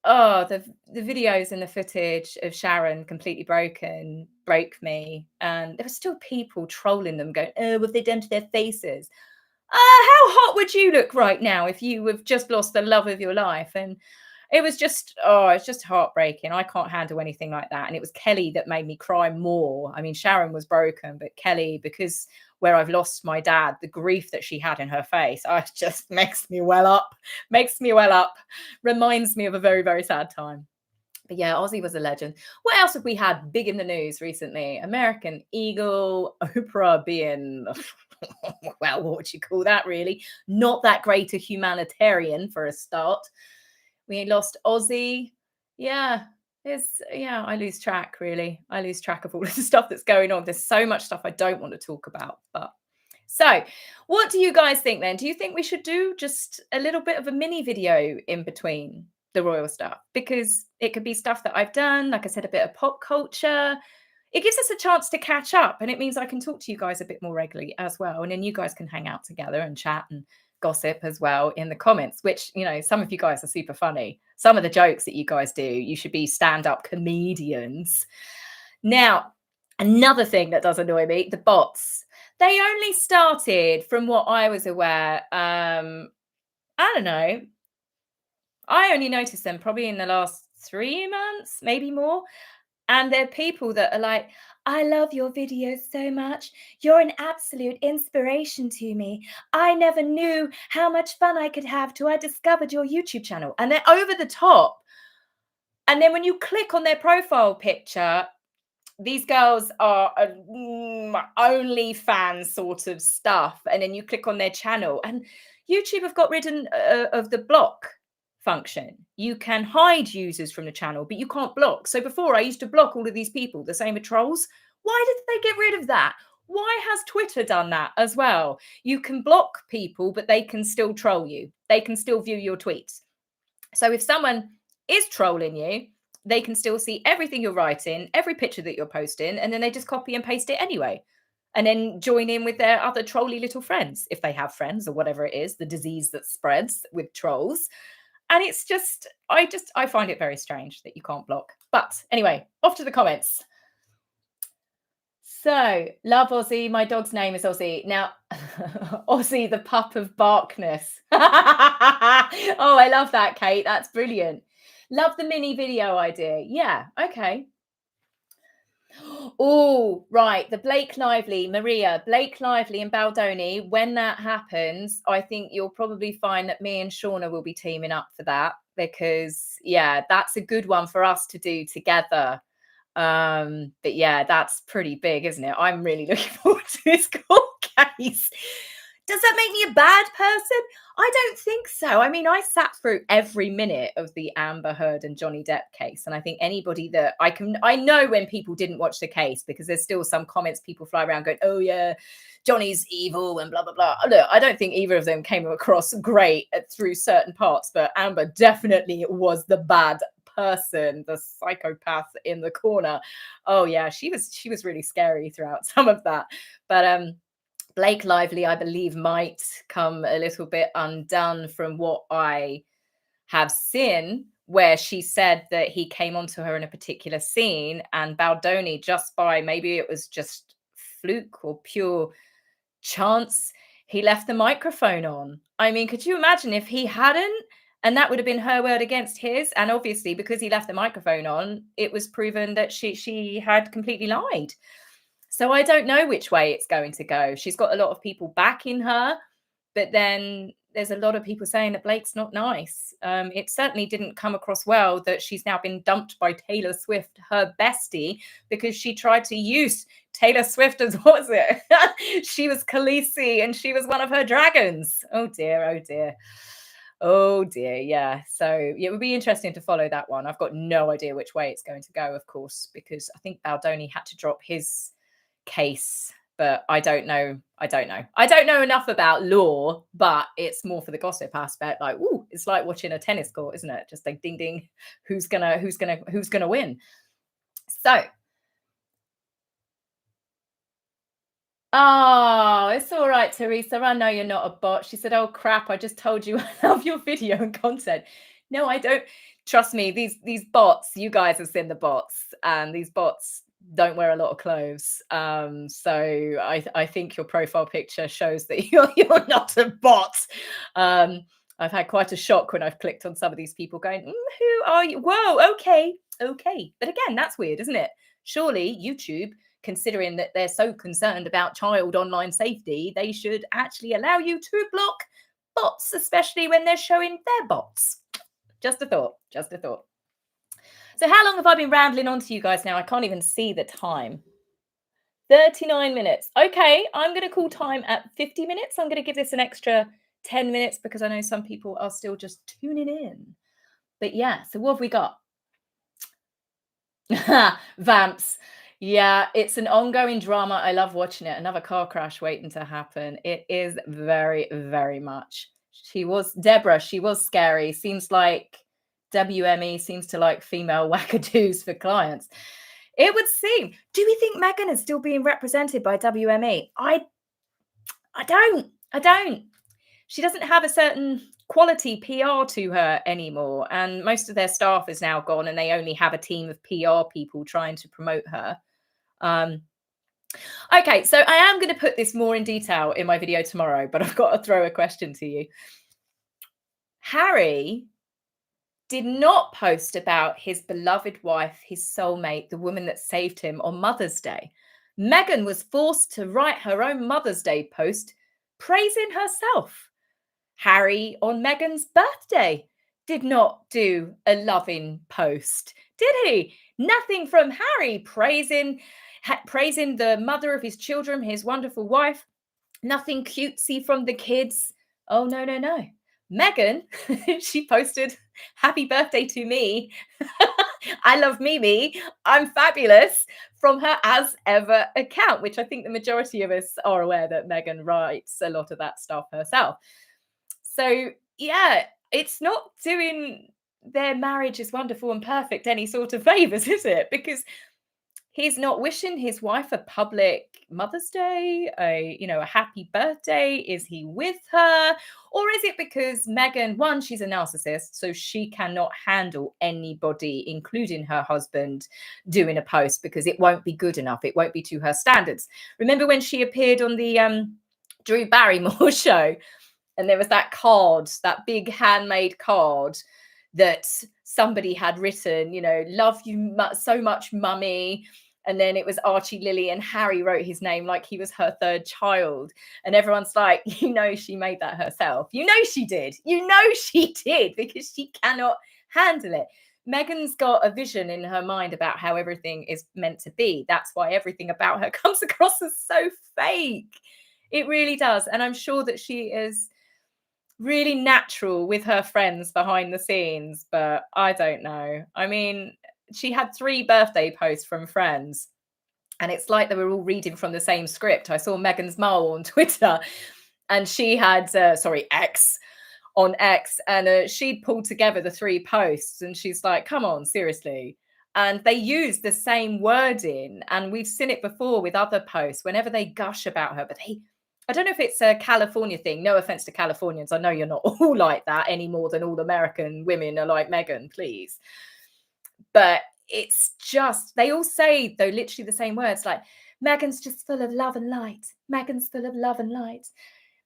Oh, the videos and the footage of Sharon completely broken broke me, and there were still people trolling them going, "Oh, what have they done to their faces?" How hot would you look right now if you have just lost the love of your life? And it was just, oh, it's just heartbreaking. I can't handle anything like that. And it was Kelly that made me cry more. I mean, Sharon was broken, but Kelly, because where I've lost my dad, the grief that she had in her face, just makes me well up, reminds me of a very, very sad time. But yeah, Ozzy was a legend. What else have we had big in the news recently? American Eagle, Oprah being, well, what would you call that really? Not that great a humanitarian for a start. We lost Ozzy. Yeah, I lose track really. I lose track of all of the stuff that's going on. There's so much stuff I don't want to talk about. But so, what do you guys think then? Do you think we should do just a little bit of a mini video in between the royal stuff? Because it could be stuff that I've done, like I said, a bit of pop culture. It gives us a chance to catch up, and it means I can talk to you guys a bit more regularly as well. And then you guys can hang out together and chat and gossip as well in the comments, which, some of you guys are super funny. Some of the jokes that you guys do, you should be stand-up comedians. Now, another thing that does annoy me, the bots. They only started, from what I was aware, I don't know. I only noticed them probably in the last 3 months, maybe more. And they're people that are like, I love your videos so much. You're an absolute inspiration to me. I never knew how much fun I could have till I discovered your YouTube channel. And they're over the top. And then when you click on their profile picture, these girls are OnlyFans sort of stuff. And then you click on their channel, and YouTube have got rid of the block function. You can hide users from the channel, but you can't block. So before, I used to block all of these people, the same with trolls. Why did they get rid of that? Why has Twitter done that as well? You can block people, but they can still troll you. They can still view your tweets. So if someone is trolling you, they can still see everything you're writing, every picture that you're posting, and then they just copy and paste it anyway. And then join in with their other trolly little friends, if they have friends or whatever it is, the disease that spreads with trolls. And it's just, I find it very strange that you can't block. But anyway, off to the comments. So, love Ozzy. My dog's name is Ozzy. Now, Ozzy, the pup of barkness. Oh, I love that, Kate. That's brilliant. Love the mini video idea. Yeah, okay. Oh, right. The Blake Lively, Maria, Blake Lively and Baldoni. When that happens, I think you'll probably find that me and Shauna will be teaming up for that, because, yeah, that's a good one for us to do together. But yeah, that's pretty big, isn't it? I'm really looking forward to this court case. Does that make me a bad person? I don't think so. I mean, I sat through every minute of the Amber Heard and Johnny Depp case. And I think anybody that I know when people didn't watch the case, because there's still some comments people fly around going, oh yeah, Johnny's evil and blah, blah, blah. Look, I don't think either of them came across great through certain parts, but Amber definitely was the bad person, the psychopath in the corner. Oh yeah, she was really scary throughout some of that. But Blake Lively, I believe, might come a little bit undone from what I have seen, where she said that he came onto her in a particular scene, and Baldoni, just by, maybe it was just fluke or pure chance, he left the microphone on. I mean, could you imagine if he hadn't? And that would have been her word against his. And obviously, because he left the microphone on, it was proven that she had completely lied. So I don't know which way it's going to go. She's got a lot of people backing her, but then there's a lot of people saying that Blake's not nice. It certainly didn't come across well that she's now been dumped by Taylor Swift, her bestie, because she tried to use Taylor Swift as, what was it? She was Khaleesi and she was one of her dragons. Oh dear, oh dear. Oh dear, yeah. So it would be interesting to follow that one. I've got no idea which way it's going to go, of course, because I think Baldoni had to drop his case, but I don't know. I don't know enough about law, but it's more for the gossip aspect. Like, ooh, it's like watching a tennis court, isn't it? Just like ding ding, who's gonna win? So, oh, it's all right, Teresa. I know you're not a bot. She said, oh crap, I just told you I love your video and content. No, I don't. Trust me, these bots, you guys have seen the bots, and these bots don't wear a lot of clothes. So I think your profile picture shows that you're not a bot. Um, I've had quite a shock when I've clicked on some of these people going, who are you? Whoa, okay, okay. But again, that's weird, isn't it? Surely YouTube, considering that they're so concerned about child online safety, they should actually allow you to block bots, especially when they're showing their bots. Just a thought, just a thought. So how long have I been rambling on to you guys now? I can't even see the time. 39 minutes. Okay, I'm going to call time at 50 minutes. I'm going to give this an extra 10 minutes because I know some people are still just tuning in. But yeah, so what have we got? Vamps. Yeah, it's an ongoing drama. I love watching it. Another car crash waiting to happen. It is very, very much. She was Deborah. She was scary. Seems like WME seems to like female wackadoos for clients. It would seem. Do we think Megan is still being represented by WME? I don't. I don't. She doesn't have a certain quality PR to her anymore. And most of their staff is now gone and they only have a team of PR people trying to promote her. Okay, so I am going to put this more in detail in my video tomorrow, but I've got to throw a question to you. Harry did not post about his beloved wife, his soulmate, the woman that saved him on Mother's Day. Meghan was forced to write her own Mother's Day post praising herself. Harry, on Meghan's birthday, did not do a loving post, did he? Nothing from Harry praising the mother of his children, his wonderful wife. Nothing cutesy from the kids. Oh, no, no, no. Meghan, she posted, happy birthday to me. I love Mimi. I'm fabulous from her as ever account, which I think the majority of us are aware that Meghan writes a lot of that stuff herself. So, yeah, it's not doing their marriage is wonderful and perfect any sort of favors, is it? Because he's not wishing his wife a public Mother's Day, a happy birthday. Is he with her? Or is it because Meghan, one, she's a narcissist, so she cannot handle anybody, including her husband, doing a post because it won't be good enough. It won't be to her standards. Remember when she appeared on the Drew Barrymore show? And there was that card, that big handmade card that somebody had written, love you so much, mummy. And then it was Archie Lily and Harry wrote his name like he was her third child. And everyone's like, she made that herself. She did. She did because she cannot handle it. Meghan's got a vision in her mind about how everything is meant to be. That's why everything about her comes across as so fake. It really does. And I'm sure that she is really natural with her friends behind the scenes, but I don't know. I mean, she had 3 birthday posts from friends, and it's like they were all reading from the same script. I saw Meghan's Marl on Twitter, and she had, X on X, and she'd pulled together the 3 posts, and she's like, come on, seriously. And they use the same wording, and we've seen it before with other posts whenever they gush about her, but I don't know if it's a California thing. No offense to Californians. I know you're not all like that any more than all American women are like Meghan, please. But it's just, they all say, though, literally the same words, like, Meghan's just full of love and light. Meghan's full of love and light.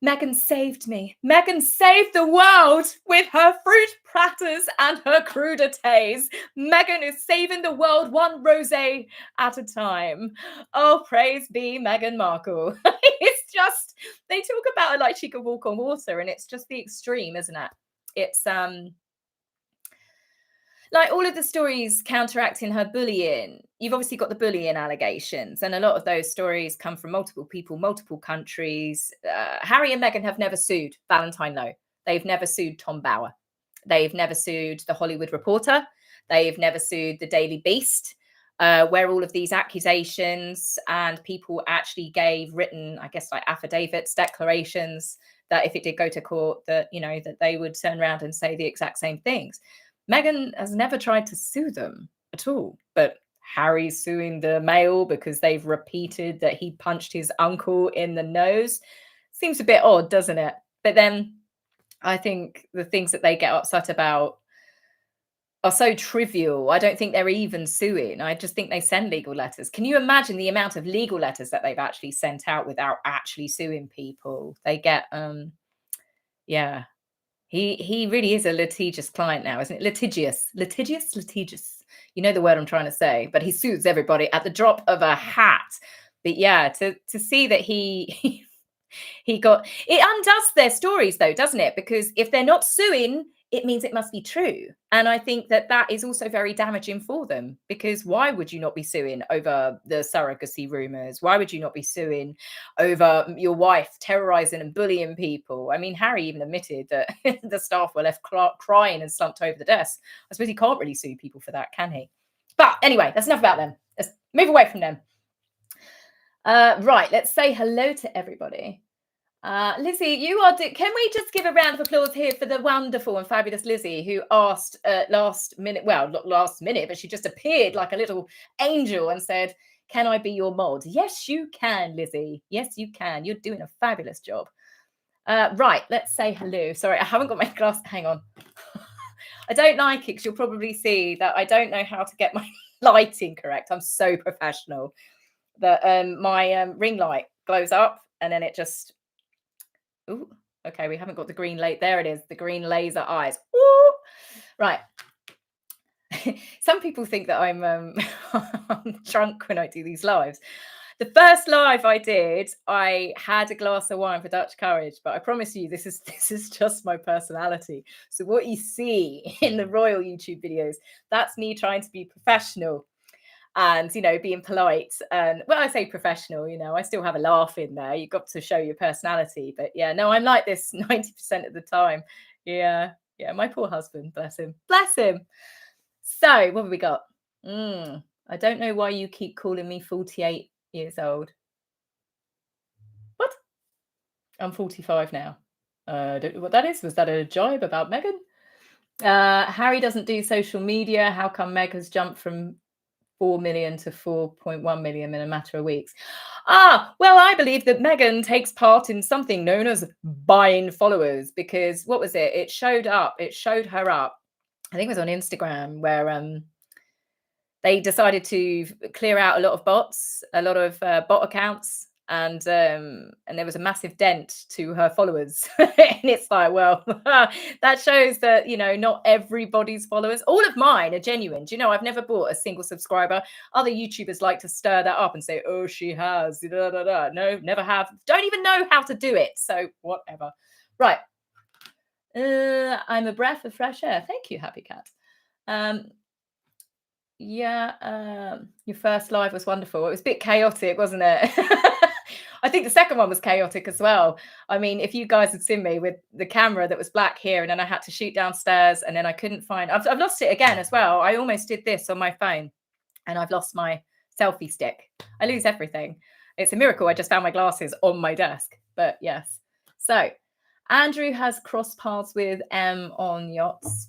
Meghan saved me. Meghan saved the world with her fruit platters and her crudités. Meghan is saving the world one rosé at a time. Oh, praise be Meghan Markle. It's just, they talk about her like she could walk on water, and it's just the extreme, isn't it? It's like all of the stories counteracting her bullying. You've obviously got the bullying allegations, and a lot of those stories come from multiple people, multiple countries. Harry and Meghan have never sued Valentine Lowe. They've never sued Tom Bauer. They've never sued The Hollywood Reporter. They've never sued The Daily Beast, where all of these accusations and people actually gave written, I guess, like affidavits, declarations that if it did go to court, that, that they would turn around and say the exact same things. Meghan has never tried to sue them at all, but Harry's suing the Mail because they've repeated that he punched his uncle in the nose. Seems a bit odd, doesn't it? But then I think the things that they get upset about are so trivial. I don't think they're even suing. I just think they send legal letters. Can you imagine the amount of legal letters that they've actually sent out without actually suing people? They get yeah. He really is a litigious client now, isn't it? Litigious. You know the word I'm trying to say, but he sues everybody at the drop of a hat. But yeah, to see that he got it undoes their stories though, doesn't it? Because if they're not suing, it means it must be true. And I think that that is also very damaging for them, because why would you not be suing over the surrogacy rumors? Why would you not be suing over your wife terrorizing and bullying people? I mean, Harry even admitted that the staff were left crying and slumped over the desk. I suppose he can't really sue people for that, can he? But anyway, that's enough about them. Let's move away from them. Right, let's say hello to everybody. Lizzie, you are. Can we just give a round of applause here for the wonderful and fabulous Lizzie, who asked last minute? Well, not last minute, but she just appeared like a little angel and said, "Can I be your mod?" Yes, you can, Lizzie. Yes, you can. You're doing a fabulous job. Right, let's say hello. Sorry, I haven't got my glass. Hang on. I don't like it because you'll probably see that I don't know how to get my lighting correct. I'm so professional that my ring light glows up and then it just. Ooh, okay, we haven't got the green light. There it is, the green laser eyes. Ooh. Right. Some people think that I'm I'm drunk when I do these lives. The first live I did, I had a glass of wine for Dutch Courage, but I promise you, this is just my personality. So what you see in the Royal YouTube videos, that's me trying to be professional. And being polite, and well, I say professional, I still have a laugh in there. You've got to show your personality. But yeah, no, I'm like this 90% of the time. Yeah, my poor husband, bless him. So what have we got? I don't know why you keep calling me 48 years old. What? I'm 45 now. I don't know what that is. Was that a jibe about Meghan? Harry doesn't do social media. How come Meg has jumped from 4 million to 4.1 million in a matter of weeks? Well, I believe that Meghan takes part in something known as buying followers, because what was it? It showed her up. I think it was on Instagram, where they decided to clear out a lot of bots, a lot of bot accounts, and there was a massive dent to her followers. And it's like, well, that shows that not everybody's followers. All of mine are genuine. Do you know, I've never bought a single subscriber. Other YouTubers like to stir that up and say, oh, she has. Da, da, da. No, never have. Don't even know how to do it. So whatever. Right. I'm a breath of fresh air. Thank you, Happy Cat. Your first live was wonderful. It was a bit chaotic, wasn't it? I think the second one was chaotic as well. I mean, if you guys had seen me with the camera that was black here, and then I had to shoot downstairs, and then I couldn't find. I've lost it again as well. I almost did this on my phone, and I've lost my selfie stick. I lose everything. It's a miracle I just found my glasses on my desk. But yes. So Andrew has crossed paths with M on yachts.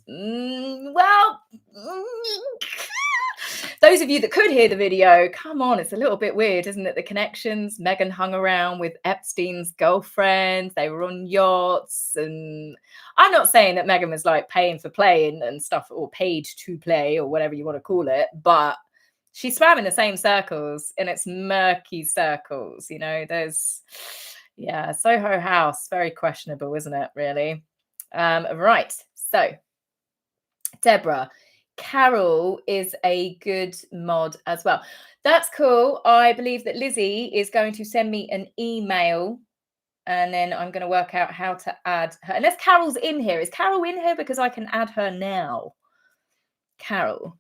Those of you that could hear the video, come on, it's a little bit weird, isn't it? The connections. Meghan hung around with Epstein's girlfriend. They were on yachts. And I'm not saying that Meghan was like paying for playing and stuff, or paid to play, or whatever you want to call it. But she swam in the same circles, and it's murky circles. There's, Soho House, very questionable, isn't it, really? Right. So, Deborah, Carol is a good mod as well. That's cool. I believe that Lizzie is going to send me an email, and then I'm going to work out how to add her. Unless Carol's in here. Is Carol in here? Because I can add her now. Carol.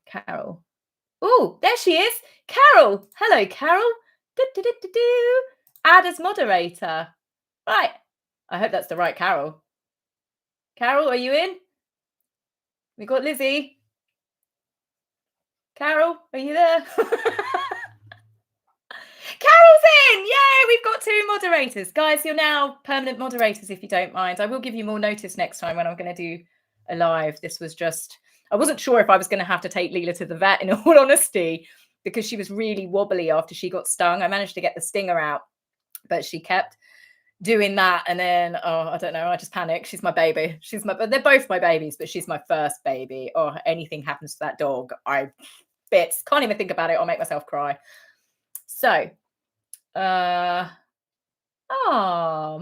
Oh, there she is. Carol. Hello, Carol. Add as moderator. Right. I hope that's the right Carol. Carol, are you in? We got Lizzie. Carol, are you there? Carol's in! Yay, we've got 2 moderators. Guys, you're now permanent moderators, if you don't mind. I will give you more notice next time when I'm going to do a live. This was just, I wasn't sure if I was going to have to take Leela to the vet, in all honesty, because she was really wobbly after she got stung. I managed to get the stinger out, but she kept doing that, and then I don't know, I just panic. She's my baby. But they're both my babies, but she's my first baby. Or anything happens to that dog, I bits can't even think about it. I'll make myself cry. So, Martha. Oh,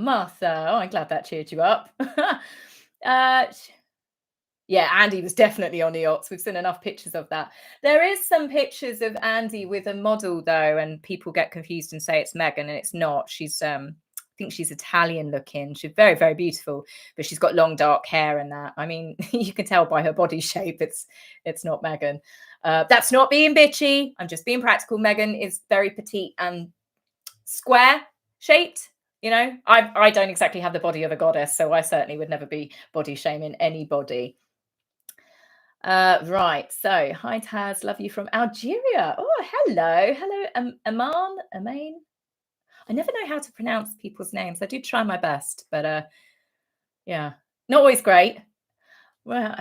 I'm glad that cheered you up. uh, yeah, Andy was definitely on the yachts. We've seen enough pictures of that. There is some pictures of Andy with a model though, and people get confused and say it's Megan, and it's not. She's I think she's Italian looking. She's very, very beautiful, but she's got long dark hair and that. I mean, you can tell by her body shape it's not Megan. That's not being bitchy. I'm just being practical. Megan is very petite and square shaped. You know, I don't exactly have the body of a goddess, so I certainly would never be body shaming anybody. Right. So, hi Taz, love you from Algeria. Oh, hello, Amain. I never know how to pronounce people's names. I do try my best, but yeah, not always great. Well,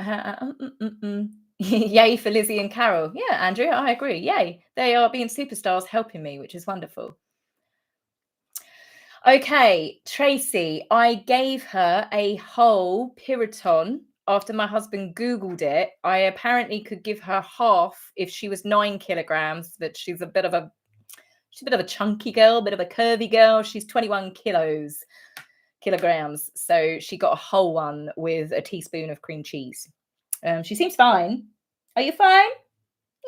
yay for Lizzie and Carol. Yeah, Andrew, I agree. Yay, they are being superstars, helping me, which is wonderful. Okay, Tracy, I gave her a whole Piriton after my husband Googled it. I apparently could give her half if she was 9 kilograms, but she's a bit of a chunky girl, a bit of a curvy girl. She's 21 kilograms. So she got a whole one with a teaspoon of cream cheese. She seems fine. Are you fine?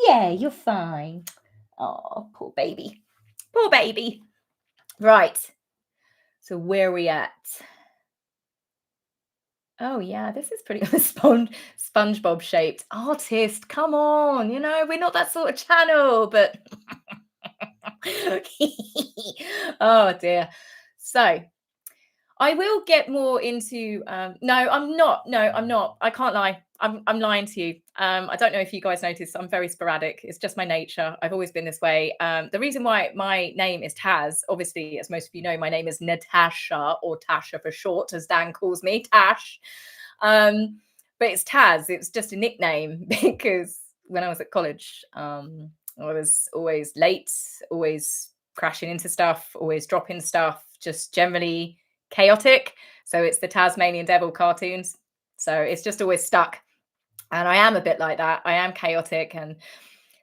Yeah, you're fine. Oh, poor baby. Poor baby. Right. So where are we at? Oh yeah, this is pretty SpongeBob shaped. Artist, come on, you know, we're not that sort of channel, but oh dear. So I will get more into no, I'm not. No, I'm not. I can't lie. I'm lying to you. I don't know if you guys noticed, I'm very sporadic. It's just my nature. I've always been this way. The reason why my name is Taz, obviously, as most of you know, my name is Natasha, or Tasha for short, as Dan calls me, Tash. But it's Taz. It's just a nickname because when I was at college, I was always late, always crashing into stuff, always dropping stuff, just generally chaotic. So it's the Tasmanian Devil cartoons. So it's just always stuck. And I am a bit like that. I am chaotic. And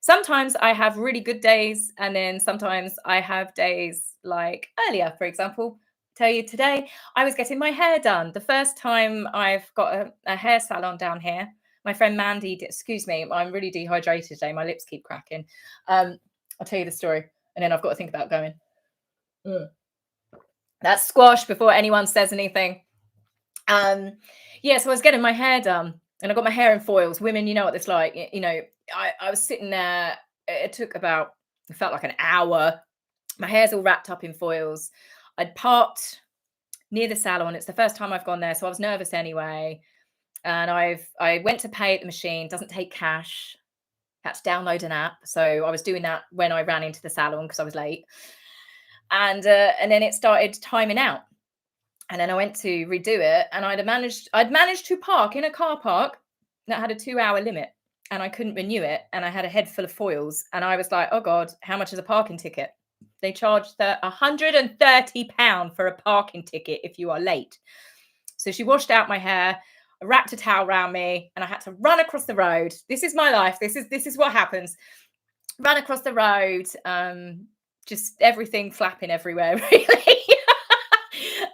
sometimes I have really good days. And then sometimes I have days like earlier, for example. Tell you today, I was getting my hair done. The first time I've got a hair salon down here. My friend Mandy, excuse me, I'm really dehydrated today. My lips keep cracking. I'll tell you the story. And then I've got to think about going. That's squash before anyone says anything. Yeah, so I was getting my hair done and I got my hair in foils. Women, you know what it's like. You know, I was sitting there. It felt like an hour. My hair's all wrapped up in foils. I'd parked near the salon. It's the first time I've gone there, so I was nervous anyway. And I went to pay at the machine. Doesn't take cash. Had to download an app. So I was doing that when I ran into the salon because I was late. And then it started timing out. And then I went to redo it, and I'd managed to park in a car park that had a 2-hour limit, and I couldn't renew it. And I had a head full of foils, and I was like, oh God, how much is a parking ticket? They charge £130 for a parking ticket if you are late. So she washed out my hair, wrapped a towel around me, and I had to run across the road. This is my life. This is what happens. Run across the road, just everything flapping everywhere, really.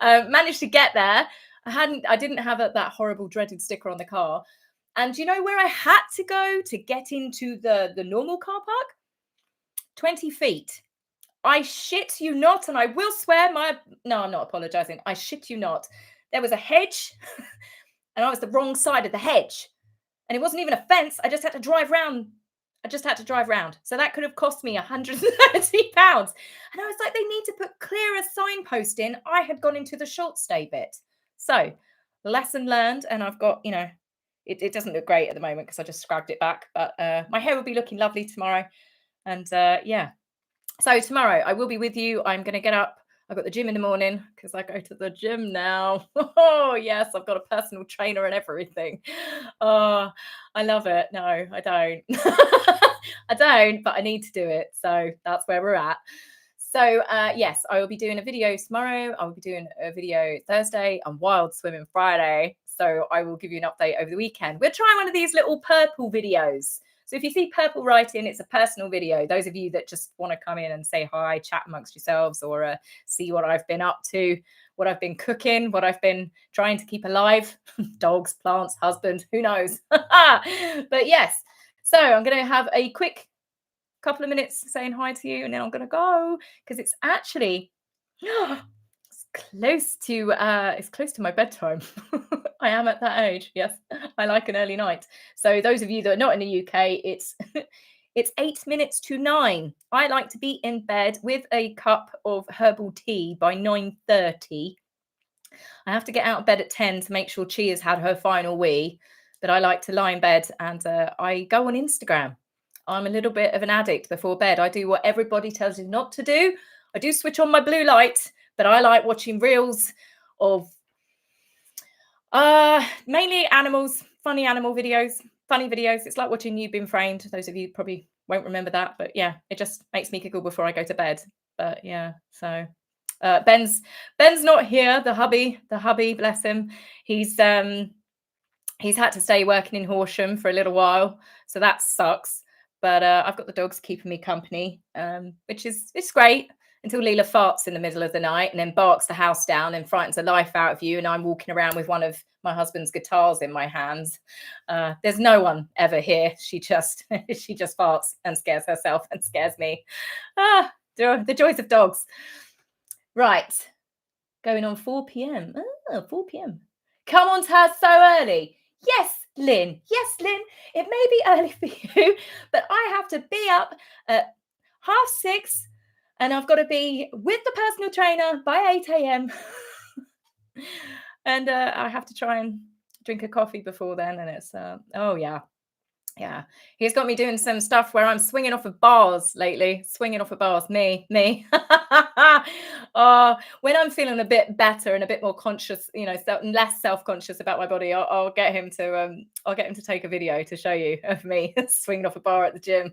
Managed to get there. I didn't have that horrible dreaded sticker on the car. And do you know where I had to go to get into the normal car park? 20 feet. I shit you not, and I will swear no, I'm not apologizing. I shit you not. There was a hedge and I was the wrong side of the hedge. And it wasn't even a fence. I just had to drive round. So that could have cost me £130. And I was like, they need to put clearer signpost in. I had gone into the short stay bit. So lesson learned. And I've got, you know, it doesn't look great at the moment because I just scrubbed it back. But my hair will be looking lovely tomorrow. And yeah. So tomorrow I will be with you. I'm going to get up. I've got the gym in the morning because I go to the gym now. Oh, yes, I've got a personal trainer and everything. Oh, I love it. No, I don't. I don't, but I need to do it. So that's where we're at. So yes, I will be doing a video tomorrow. I will be doing a video Thursday and wild swimming Friday. So I will give you an update over the weekend. We're trying one of these little purple videos. So if you see purple writing, it's a personal video. Those of you that just want to come in and say hi, chat amongst yourselves, or see what I've been up to, what I've been cooking, what I've been trying to keep alive, dogs, plants, husband, who knows? But yes, so I'm going to have a quick couple of minutes saying hi to you, and then I'm going to go because it's actually it's close to my bedtime. I am at that age. Yes, I like an early night. So those of you that are not in the UK, it's it's 8 minutes to 9. I like to be in bed with a cup of herbal tea by 9:30. I have to get out of bed at 10 to make sure Chi has had her final wee, but I like to lie in bed and I go on Instagram. I'm a little bit of an addict before bed. I do what everybody tells you not to do. I do switch on my blue light, but I like watching reels of mainly animals, funny animal videos, funny videos. It's like watching You've Been Framed. Those of you probably won't remember that, but yeah, it just makes me giggle before I go to bed. But yeah, so Ben's not here. The hubby, bless him. He's had to stay working in Horsham for a little while, so that sucks. But I've got the dogs keeping me company, which is it's great until Leela farts in the middle of the night and then barks the house down and frightens the life out of you. And I'm walking around with one of my husband's guitars in my hands. There's no one ever here. She just farts and scares herself and scares me. The joys of dogs. Right, going on 4 p.m. 4 p.m. Come on, Taz, so early. Yes, Lynn. Yes, Lynn. It may be early for you, but I have to be up at 6:30, and I've got to be with the personal trainer by 8 a.m. And I have to try and drink a coffee before then. And it's, oh, yeah. Yeah, he's got me doing some stuff where I'm swinging off of bars lately. Swinging off of bars, me. When I'm feeling a bit better and a bit more conscious, less self-conscious about my body, I'll get him to take a video to show you of me swinging off a bar at the gym.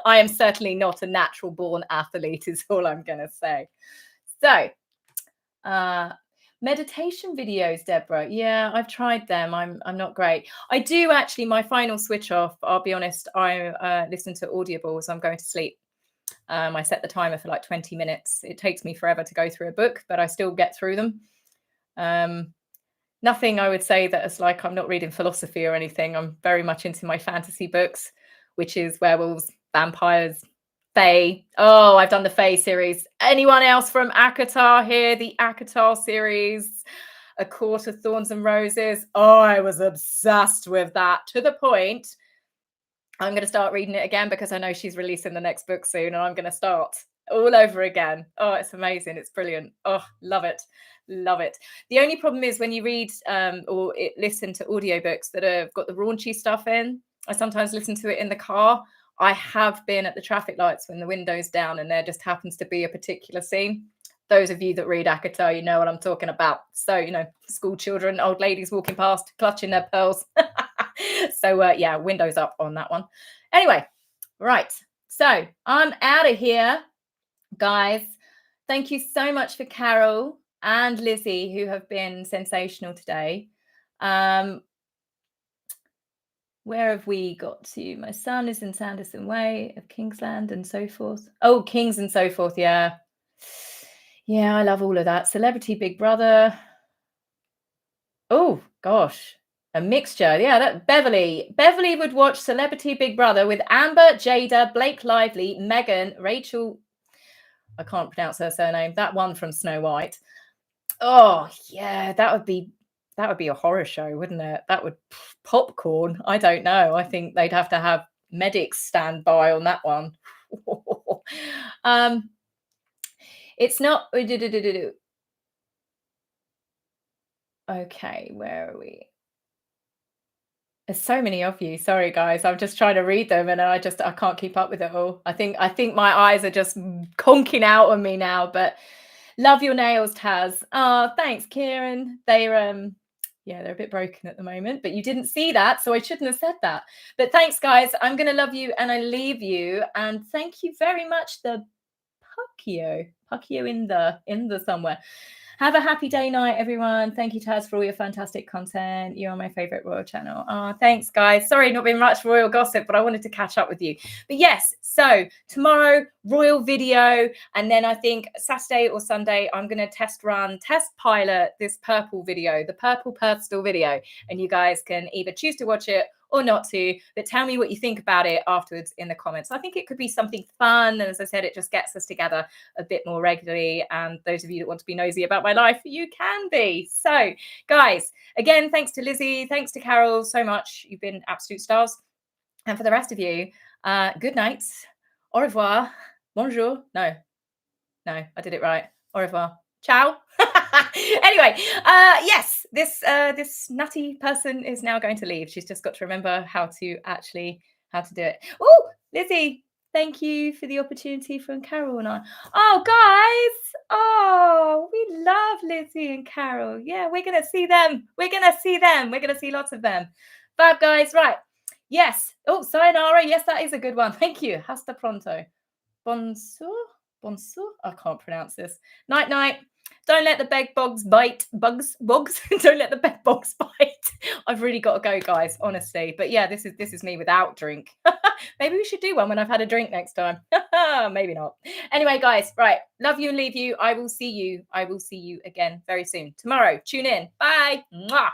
I am certainly not a natural born athlete, is all I'm gonna say. So, meditation videos, Deborah. Yeah, I've tried them. I'm not great. I do actually, my final switch off, I'll be honest, I listen to audibles. I'm going to sleep. I set the timer for like 20 minutes. It takes me forever to go through a book, but I still get through them. Nothing I would say that it's like I'm not reading philosophy or anything. I'm very much into my fantasy books, which is werewolves, vampires, Fae. Oh, I've done the Fae series. Anyone else from ACOTAR here? The ACOTAR series, A Court of Thorns and Roses. Oh, I was obsessed with that to the point I'm going to start reading it again because I know she's releasing the next book soon, and I'm going to start all over again. Oh, it's amazing. It's brilliant. Oh, love it. Love it. The only problem is when you read or listen to audiobooks that have got the raunchy stuff in, I sometimes listen to it in the car. I have been at the traffic lights when the window's down and there just happens to be a particular scene. Those of you that read ACOTAR, you know what I'm talking about. So, school children, old ladies walking past, clutching their pearls. So, yeah, windows up on that one. Anyway, right. So I'm out of here, guys. Thank you so much for Carol and Lizzie, who have been sensational today. Where have we got to? My son is in Sanderson Way of Kingsland and so forth. Oh, Kings and so forth. Yeah. Yeah, I love all of that. Celebrity Big Brother. Oh, gosh. A mixture. Yeah, that Beverly would watch Celebrity Big Brother with Amber, Jada, Blake Lively, Megan, Rachel. I can't pronounce her surname. That one from Snow White. Oh, yeah, that would be a horror show, wouldn't it? That would popcorn. I don't know. I think they'd have to have medics stand by on that one. It's not. Okay, where are we? There's so many of you. Sorry, guys. I'm just trying to read them, and I can't keep up with it all. I think my eyes are just conking out on me now. But love your nails, Taz. Oh, thanks, Kieran. They're they're a bit broken at the moment, but you didn't see that, so I shouldn't have said that. But thanks, guys. I'm gonna love you, and I leave you. And thank you very much. The Pacquiao. Pacquiao in the somewhere. Have a happy day night, everyone. Thank you, Taz, for all your fantastic content. You're my favorite royal channel. Oh, thanks, guys. Sorry, not been much royal gossip, but I wanted to catch up with you. But yes, so tomorrow, royal video. And then I think Saturday or Sunday, I'm going to test pilot this purple video, the purple personal video. And you guys can either choose to watch it or not to, but tell me what you think about it afterwards in the comments. I think it could be something fun. And as I said, it just gets us together a bit more regularly. And those of you that want to be nosy about my life, you can be. So guys, again, thanks to Lizzie, thanks to Carol so much. You've been absolute stars. And for the rest of you, good night, au revoir, bonjour. No, I did it right. Au revoir. Ciao. Anyway, yes, this nutty person is now going to leave. She's just got to remember how to do it. Oh, Lizzie, thank you for the opportunity from Carol and I. Oh, guys. Oh, we love Lizzie and Carol. Yeah, we're going to see them. We're going to see lots of them. Fab, guys. Right. Yes. Oh, sayonara. Yes, that is a good one. Thank you. Hasta pronto. Bonsoir. I can't pronounce this. Night, night. Don't let the bed bugs bite. Bugs. Don't let the bed bugs bite. I've really got to go, guys, honestly. But yeah, this is me without drink. Maybe we should do one when I've had a drink next time. Maybe not. Anyway, guys, right. Love you and leave you. I will see you again very soon. Tomorrow. Tune in. Bye. Mwah.